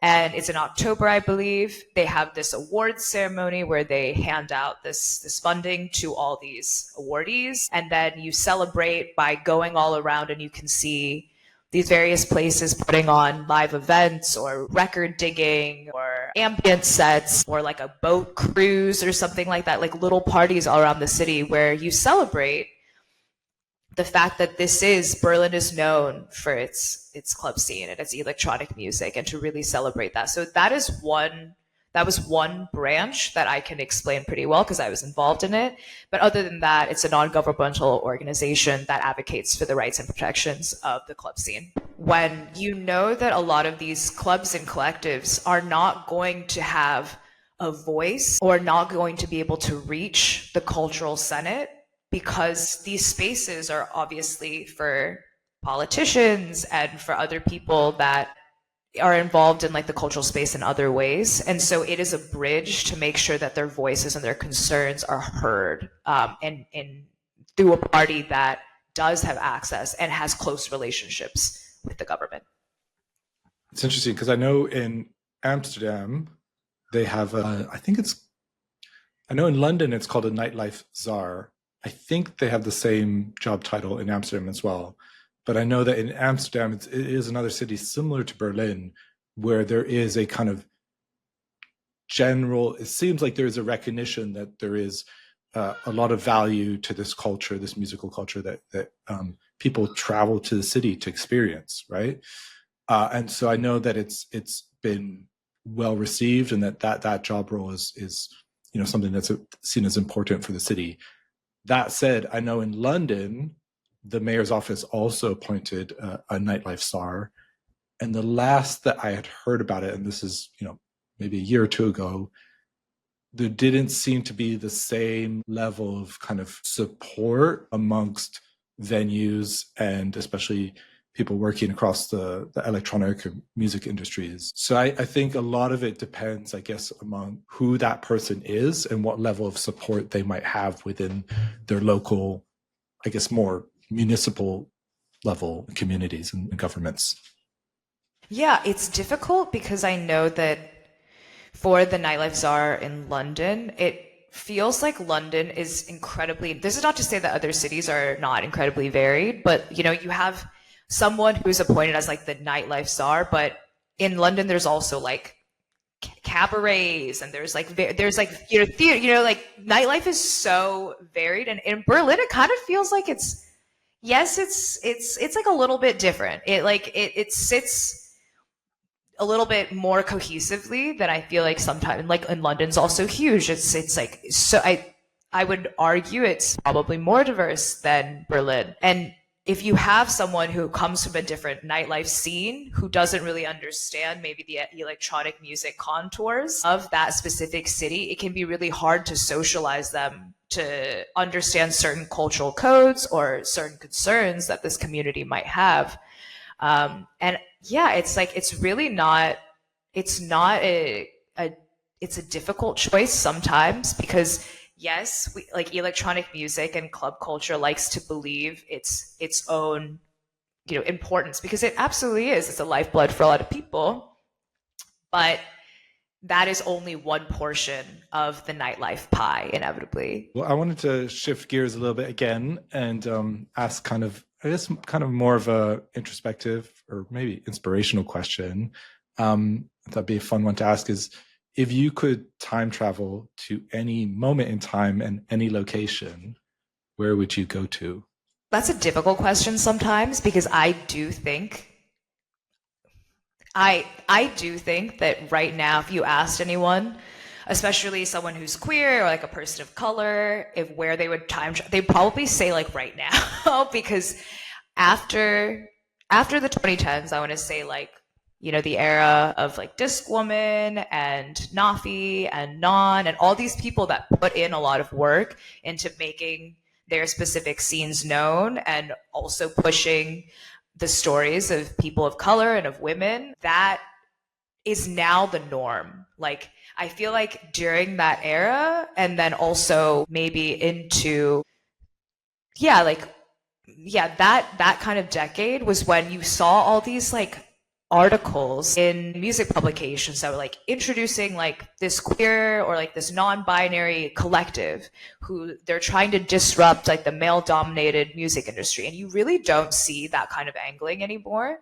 and it's in October, I believe. They have this awards ceremony where they hand out this funding to all these awardees. And then you celebrate by going all around, and you can see these various places putting on live events or record digging or ambient sets or like a boat cruise or something like that, like little parties all around the city where you celebrate the fact that Berlin is known for its club scene and its electronic music, and to really celebrate that. So that was one branch that I can explain pretty well because I was involved in it. But other than that, it's a non-governmental organization that advocates for the rights and protections of the club scene. When you know that a lot of these clubs and collectives are not going to have a voice or not going to be able to reach the cultural senate, because these spaces are obviously for politicians and for other people that are involved in like the cultural space in other ways. And so it is a bridge to make sure that their voices and their concerns are heard, and through a party that does have access and has close relationships with the government. It's interesting because I know in Amsterdam, they have I know in London, it's called a nightlife czar. I think they have the same job title in Amsterdam as well. But I know that in Amsterdam, it is another city similar to Berlin, where there is a kind of it seems like there is a recognition that there is a lot of value to this culture, this musical culture that people travel to the city to experience, right? And so I know that it's been well received, and that job role is something that's seen as important for the city. That said, I know in London, the mayor's office also appointed a nightlife czar. And the last that I had heard about it, and this is, maybe a year or two ago, there didn't seem to be the same level of kind of support amongst venues and especially people working across the electronic or music industries. So I think a lot of it depends, I guess, among who that person is and what level of support they might have within their local, I guess, more municipal level communities and governments. Yeah, it's difficult because I know that for the nightlife czar in London, it feels like London is incredibly, this is not to say that other cities are not incredibly varied, but you have someone who's appointed as like the nightlife czar, but in London there's also like cabarets and there's like theater, like nightlife is so varied, and in Berlin it kind of feels like it's like a little bit different. It sits a little bit more cohesively than I feel like sometimes, like in London's also huge. It's like, so I would argue it's probably more diverse than Berlin. And if you have someone who comes from a different nightlife scene, who doesn't really understand maybe the electronic music contours of that specific city, it can be really hard to socialize them to understand certain cultural codes or certain concerns that this community might have. And yeah, it's like, it's a difficult choice sometimes, because yes, like electronic music and club culture likes to believe its own, importance, because it absolutely is. It's a lifeblood for a lot of people, but that is only one portion of the nightlife pie, inevitably. Well, I wanted to shift gears a little bit again and ask kind of, I guess, kind of more of a introspective or maybe inspirational question. That'd be a fun one to ask is, if you could time travel to any moment in time and any location, where would you go to? That's a difficult question sometimes, because I do think that right now, if you asked anyone, especially someone who's queer or like a person of color, if where they would they'd probably say like right now, because after the 2010s, I want to say like, the era of like Disc Woman and Nafi and Non and all these people that put in a lot of work into making their specific scenes known and also pushing the stories of people of color and of women, that is now the norm. Like, I feel like during that era, and then also maybe into, that kind of decade was when you saw all these like articles in music publications that were like introducing like this queer or like this non-binary collective who they're trying to disrupt like the male-dominated music industry. And you really don't see that kind of angling anymore,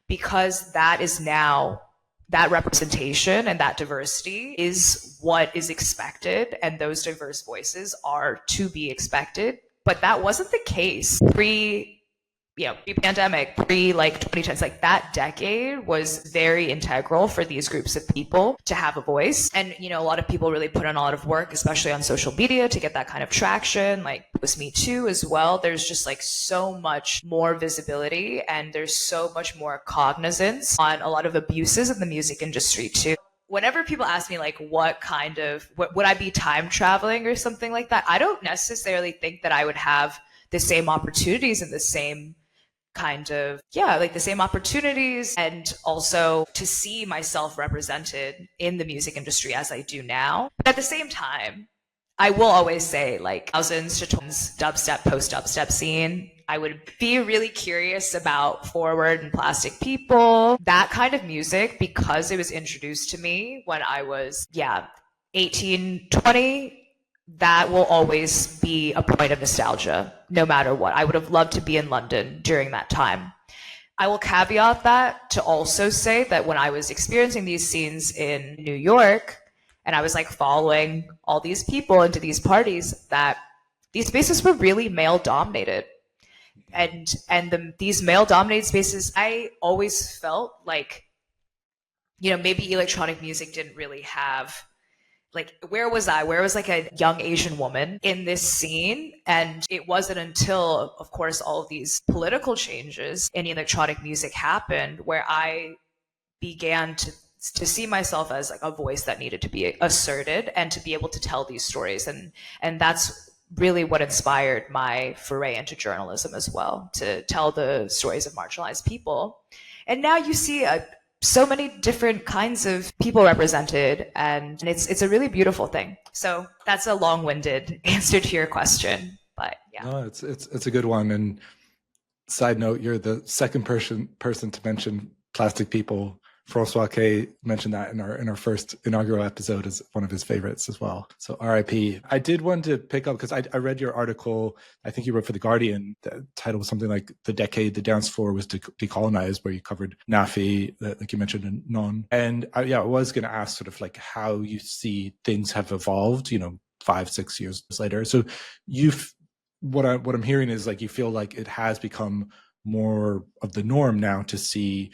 because that is now, that representation and that diversity is what is expected, and those diverse voices are to be expected. But that wasn't the case pre-pandemic, like 2010s. Like, that decade was very integral for these groups of people to have a voice. And, a lot of people really put in a lot of work, especially on social media, to get that kind of traction, like with Me Too as well. There's just like so much more visibility, and there's so much more cognizance on a lot of abuses in the music industry too. Whenever people ask me like what would I be time traveling or something like that, I don't necessarily think that I would have the same opportunities and the same kind of, like the same opportunities, and also to see myself represented in the music industry as I do now. But at the same time, I will always say, like, thousands to tons dubstep, post-dubstep scene, I would be really curious about Forward and Plastic People, that kind of music, because it was introduced to me when I was, 18, 20. That will always be a point of nostalgia, no matter what. I would have loved to be in London during that time. I will caveat that to also say that when I was experiencing these scenes in New York, and I was like following all these people into these parties, that these spaces were really male dominated. And these male dominated spaces, I always felt like, maybe electronic music didn't really have, like, where was I? Where was like a young Asian woman in this scene? And it wasn't until, of course, all of these political changes in electronic music happened where I began to see myself as like a voice that needed to be asserted and to be able to tell these stories. And that's really what inspired my foray into journalism as well, to tell the stories of marginalized people. And now you see so many different kinds of people represented, and it's a really beautiful thing. So that's a long-winded answer to your question, but yeah. No, it's a good one. And side note, you're the second person to mention Plastic People. Francois K mentioned that in our first inaugural episode as one of his favorites as well. So RIP. I did want to pick up, because I read your article, I think you wrote for The Guardian. The title was something like "The Decade the Dance Floor Was Decolonized," where you covered Nafi, like you mentioned, in Non. And I was going to ask sort of like how you see things have evolved, 5-6 years later. So what I'm hearing is like you feel like it has become more of the norm now to see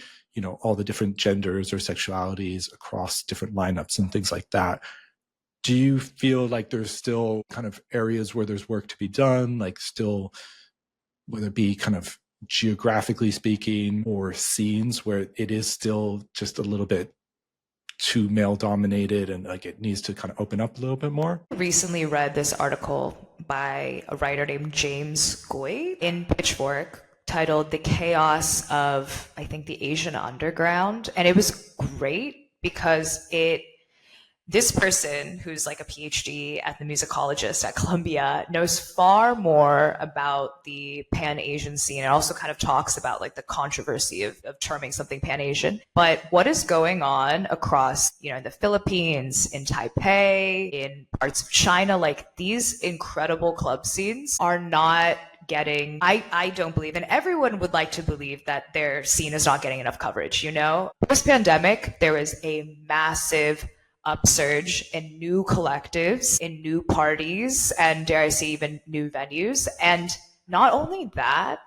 all the different genders or sexualities across different lineups and things like that. Do you feel like there's still kind of areas where there's work to be done, like still, whether it be kind of geographically speaking or scenes where it is still just a little bit too male dominated and like it needs to kind of open up a little bit more? Recently read this article by a writer named James Goy in Pitchfork, titled "The Chaos of, I think, the Asian Underground." And it was great because it this person who's like a PhD ethnomusicologist at Columbia knows far more about the Pan-Asian scene and also kind of talks about like the controversy of terming something Pan-Asian. But what is going on across, the Philippines, in Taipei, in parts of China, like these incredible club scenes are not getting, I don't believe, and everyone would like to believe that their scene is not getting enough coverage, Post-pandemic, there was a massive upsurge in new collectives, in new parties, and dare I say even new venues. And not only that,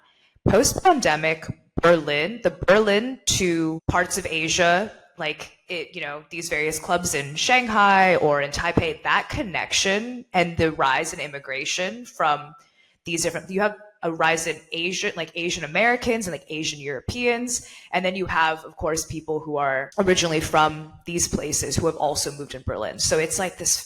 post-pandemic the Berlin to parts of Asia, like these various clubs in Shanghai or in Taipei, that connection and the rise in immigration from these different, you have a rise in Asian Americans and like Asian Europeans. And then you have, of course, people who are originally from these places who have also moved in Berlin. So it's like this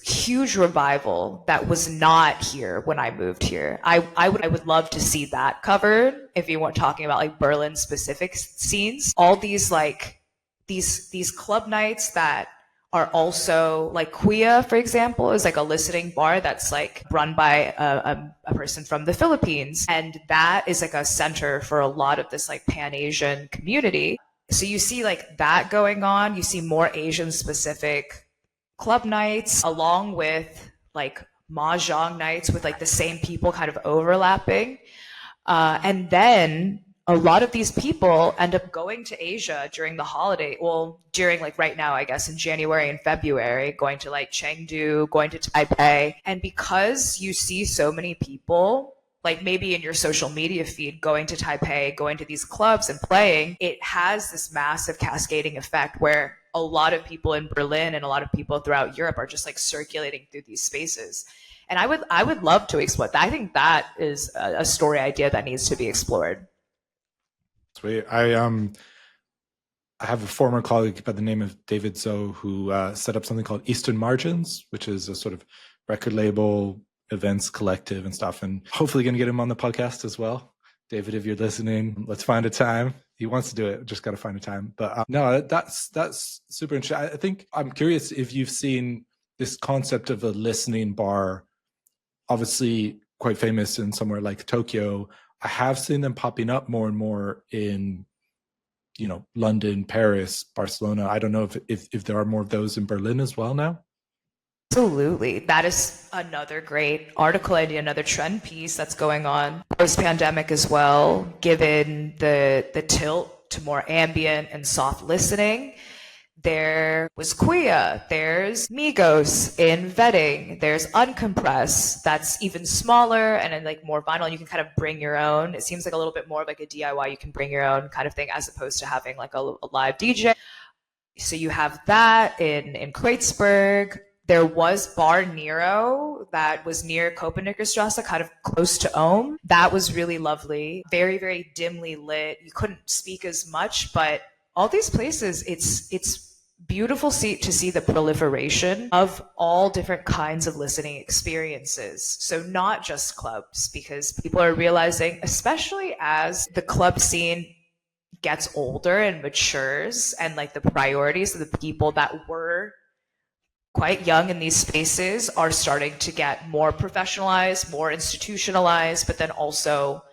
huge revival that was not here when I moved here. I would love to see that covered if you weren't talking about like Berlin specific scenes. All these these club nights that are also like Kuya, for example, is like a listening bar that's like run by a person from the Philippines. And that is like a center for a lot of this like Pan-Asian community. So you see like that going on. You see more Asian specific club nights along with like mahjong nights with like the same people kind of overlapping. And then a lot of these people end up going to Asia during the holiday. Well, during like right now, I guess in January and February, going to like Chengdu, going to Taipei. And because you see so many people, like maybe in your social media feed, going to Taipei, going to these clubs and playing, it has this massive cascading effect where a lot of people in Berlin and a lot of people throughout Europe are just like circulating through these spaces. And I would love to explore that. I think that is a story idea that needs to be explored. Sweet. I have a former colleague by the name of David Zoe who set up something called Eastern Margins, which is a sort of record label, events collective and stuff. And hopefully going to get him on the podcast as well. David, if you're listening, let's find a time. He wants to do it. Just got to find a time. But no, that's super interesting. I think I'm curious if you've seen this concept of a listening bar, obviously quite famous in somewhere like Tokyo. I have seen them popping up more and more in, London, Paris, Barcelona. I don't know if there are more of those in Berlin as well now. Absolutely. That is another great article idea, another trend piece that's going on post-pandemic as well, given the tilt to more ambient and soft listening. There was Kuya, there's Migos in vetting, there's Uncompress that's even smaller and then like more vinyl, and you can kind of bring your own. It seems like a little bit more of like a DIY, you can bring your own kind of thing as opposed to having like a live DJ. So you have that in Kreuzberg. There was Bar Nero that was near Kopenickstrasse, kind of close to Ohm. That was really lovely, very, very dimly lit. You couldn't speak as much, but all these places, it's beautiful to see the proliferation of all different kinds of listening experiences. So not just clubs, because people are realizing, especially as the club scene gets older and matures, and like the priorities of the people that were quite young in these spaces are starting to get more professionalized, more institutionalized, but then also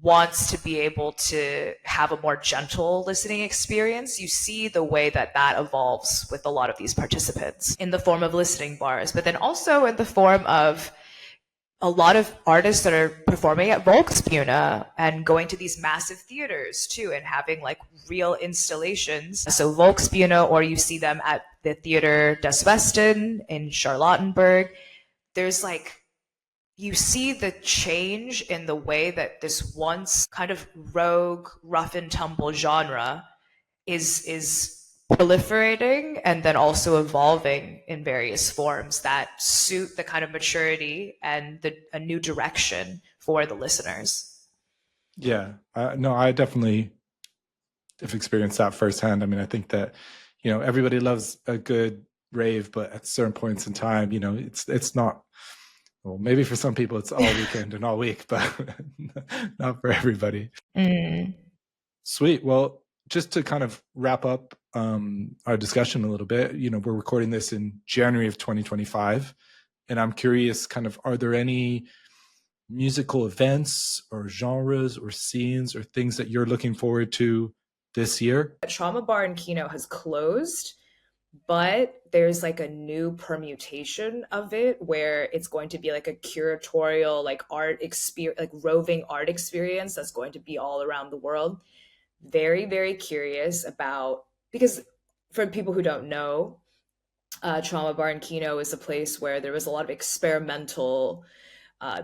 wants to be able to have a more gentle listening experience. You see the way that evolves with a lot of these participants in the form of listening bars, but then also in the form of a lot of artists that are performing at Volksbühne and going to these massive theaters too and having like real installations. So Volksbühne, or you see them at the Theater des Westen in Charlottenburg. There's like, you see the change in the way that this once kind of rogue, rough and tumble genre is proliferating and then also evolving in various forms that suit the kind of maturity and a new direction for the listeners. Yeah, no, I definitely have experienced that firsthand. I mean, I think that, everybody loves a good rave, but at certain points in time, it's not, well, maybe for some people it's all weekend and all week, but not for everybody. Mm. Sweet. Well, just to kind of wrap up our discussion a little bit, we're recording this in January of 2025, and I'm curious, kind of, are there any musical events or genres or scenes or things that you're looking forward to this year? Trauma Bar in Kino has closed, but there's like a new permutation of it where it's going to be like a curatorial, like art experience, like roving art experience that's going to be all around the world. Very, very curious about, because for people who don't know, Trauma Bar in Kino is a place where there was a lot of experimental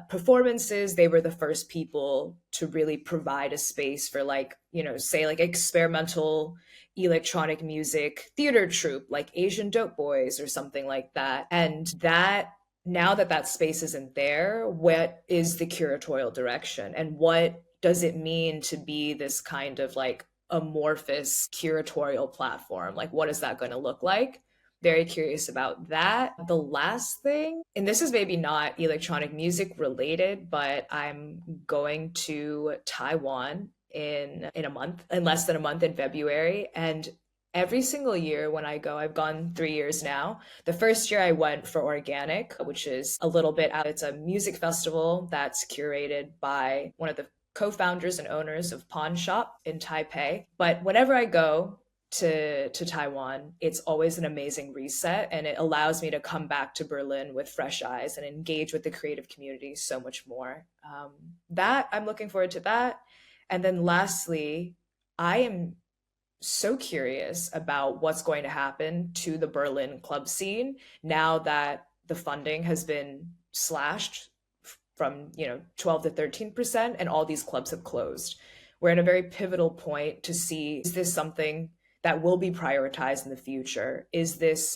performances. They were the first people to really provide a space for, like, say like experimental electronic music theater troupe like Asian Dope Boys or something like that. And that, now that that space isn't there, what is the curatorial direction, and what does it mean to be this kind of like amorphous curatorial platform? Like, what is that going to look like? Very curious about that. The last thing, and this is maybe not electronic music related, but I'm going to Taiwan in a month, in less than a month, in February. And every single year when I go, I've gone 3 years now. The first year I went for Organic, which is a little bit out. It's a music festival that's curated by one of the co-founders and owners of Pawn Shop in Taipei. But whenever I go to Taiwan, it's always an amazing reset, and it allows me to come back to Berlin with fresh eyes and engage with the creative community so much more. That I'm looking forward to that. And then lastly, I am so curious about what's going to happen to the Berlin club scene now that the funding has been slashed from 12 to 13%, and all these clubs have closed. We're at a very pivotal point to see, is this something that will be prioritized in the future? Does this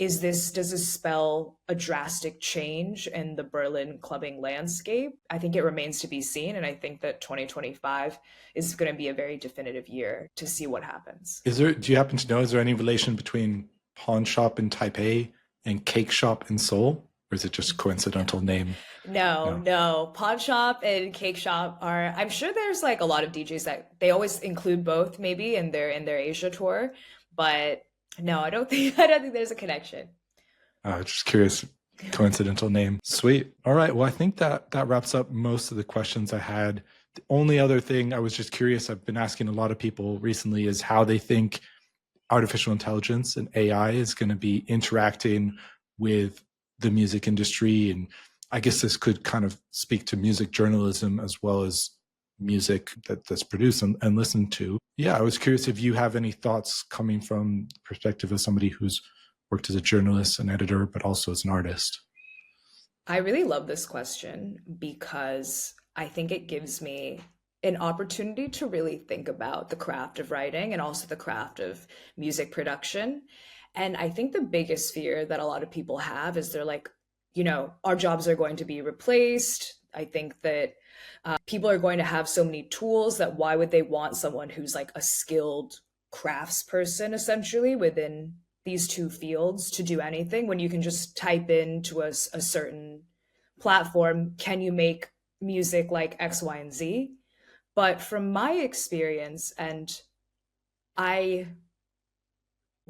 spell a drastic change in the Berlin clubbing landscape? I think it remains to be seen, and I think that 2025 is going to be a very definitive year to see what happens. Do you happen to know, is there any relation between Pawn Shop in Taipei and Cake Shop in Seoul? Or is it just coincidental name? No. Pawn Shop and Cake Shop are, I'm sure there's like a lot of DJs that they always include both maybe in their Asia tour, but no, I don't think there's a connection. Just curious, coincidental name. Sweet. All right. Well, I think that wraps up most of the questions I had. The only other thing I was just curious, I've been asking a lot of people recently, is how they think artificial intelligence and AI is going to be interacting with the music industry. And I guess this could kind of speak to music journalism as well as music that's produced and listened to. Yeah, I was curious if you have any thoughts coming from the perspective of somebody who's worked as a journalist, an editor, but also as an artist. I really love this question because I think it gives me an opportunity to really think about the craft of writing and also the craft of music production. And I think the biggest fear that a lot of people have is they're like, our jobs are going to be replaced. I think that people are going to have so many tools that why would they want someone who's like a skilled craftsperson essentially within these two fields to do anything, when you can just type into a certain platform, can you make music like X, Y, and Z? But from my experience, and I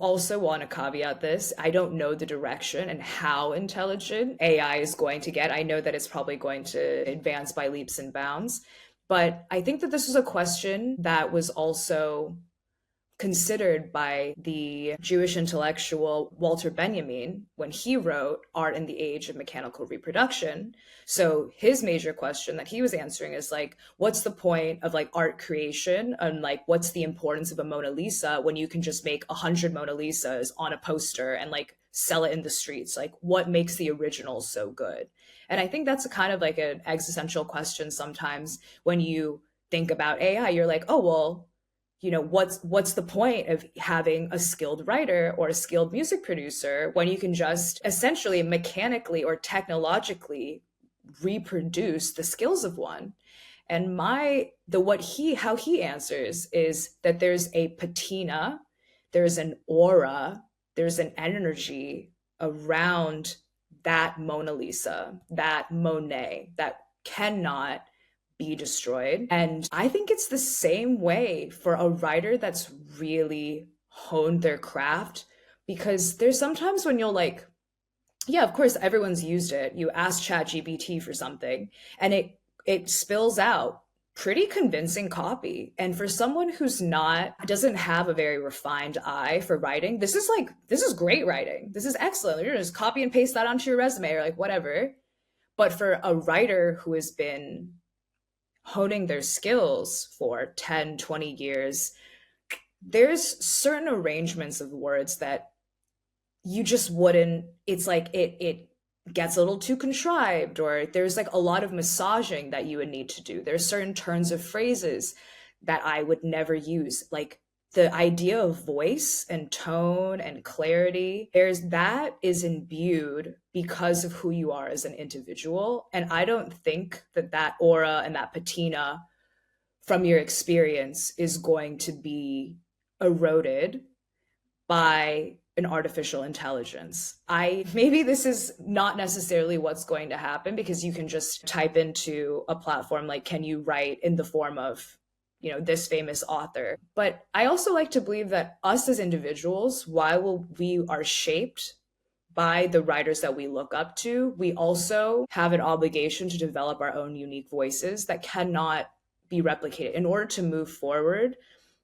also want to caveat this, I don't know the direction and how intelligent AI is going to get. I know that it's probably going to advance by leaps and bounds, but I think that this was a question that was also considered by the Jewish intellectual Walter Benjamin when he wrote Art in the Age of Mechanical Reproduction. So his major question that he was answering is like, what's the point of like art creation, and like what's the importance of a Mona Lisa when you can just make 100 Mona Lisas on a poster and like sell it in the streets? Like, what makes the original so good? And I think that's a kind of like an existential question sometimes when you think about AI. You're like, oh well, what's the point of having a skilled writer or a skilled music producer when you can just essentially mechanically or technologically reproduce the skills of one? And how he answers is that there's a patina, there's an aura, there's an energy around that Mona Lisa, that Monet, that cannot be destroyed. And I think it's the same way for a writer that's really honed their craft, because there's sometimes when you'll like, yeah, of course, everyone's used it. You ask ChatGPT for something and it spills out pretty convincing copy. And for someone who's doesn't have a very refined eye for writing, this is great writing. This is excellent. You're just copy and paste that onto your resume or like whatever. But for a writer who has been honing their skills for 10, 20 years, there's certain arrangements of words that you just wouldn't, it's like it gets a little too contrived, or there's like a lot of massaging that you would need to do. There's certain turns of phrases that I would never use. Like the idea of voice and tone and clarity, that is imbued because of who you are as an individual. And I don't think that aura and that patina from your experience is going to be eroded by an artificial intelligence. Maybe this is not necessarily what's going to happen, because you can just type into a platform like, can you write in the form of, this famous author? But I also like to believe that us as individuals, while we are shaped by the writers that we look up to, we also have an obligation to develop our own unique voices that cannot be replicated. In order to move forward,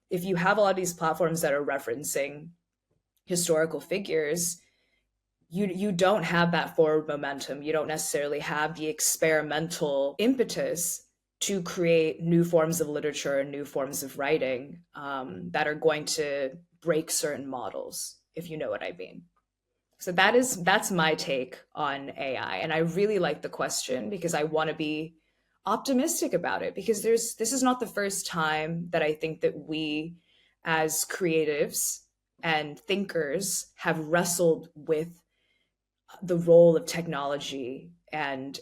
if you have a lot of these platforms that are referencing historical figures, you don't have that forward momentum. You don't necessarily have the experimental impetus to create new forms of literature and new forms of writing that are going to break certain models, if you know what I mean. So that's my take on AI. And I really like the question because I want to be optimistic about it, because this is not the first time that I think that we as creatives and thinkers have wrestled with the role of technology and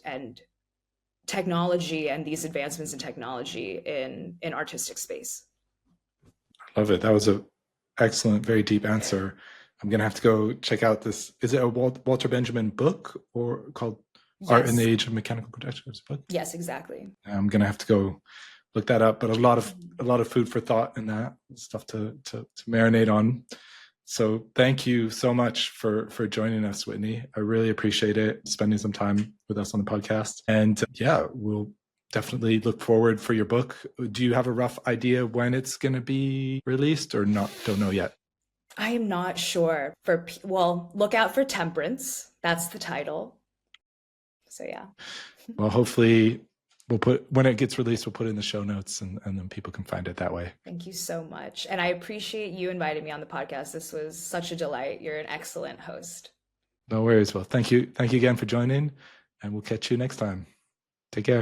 these advancements in technology in artistic space. I love it. That was an excellent, very deep answer. I'm going to have to go check out this. Is it a Walter Benjamin book or called Art in the Age of Mechanical Production? Book? Yes, exactly. I'm going to have to go look that up, but a lot of food for thought in that, stuff to marinate on. So thank you so much for joining us, Whitney. I really appreciate it, spending some time with us on the podcast. And yeah, we'll definitely look forward for your book. Do you have a rough idea when it's going to be released or not? Don't know yet. I am not sure. Look out for Temperance. That's the title. So yeah. Well, hopefully when it gets released, we'll put it in the show notes and then people can find it that way. Thank you so much. And I appreciate you inviting me on the podcast. This was such a delight. You're an excellent host. No worries. Well, thank you. Thank you again for joining, and we'll catch you next time. Take care.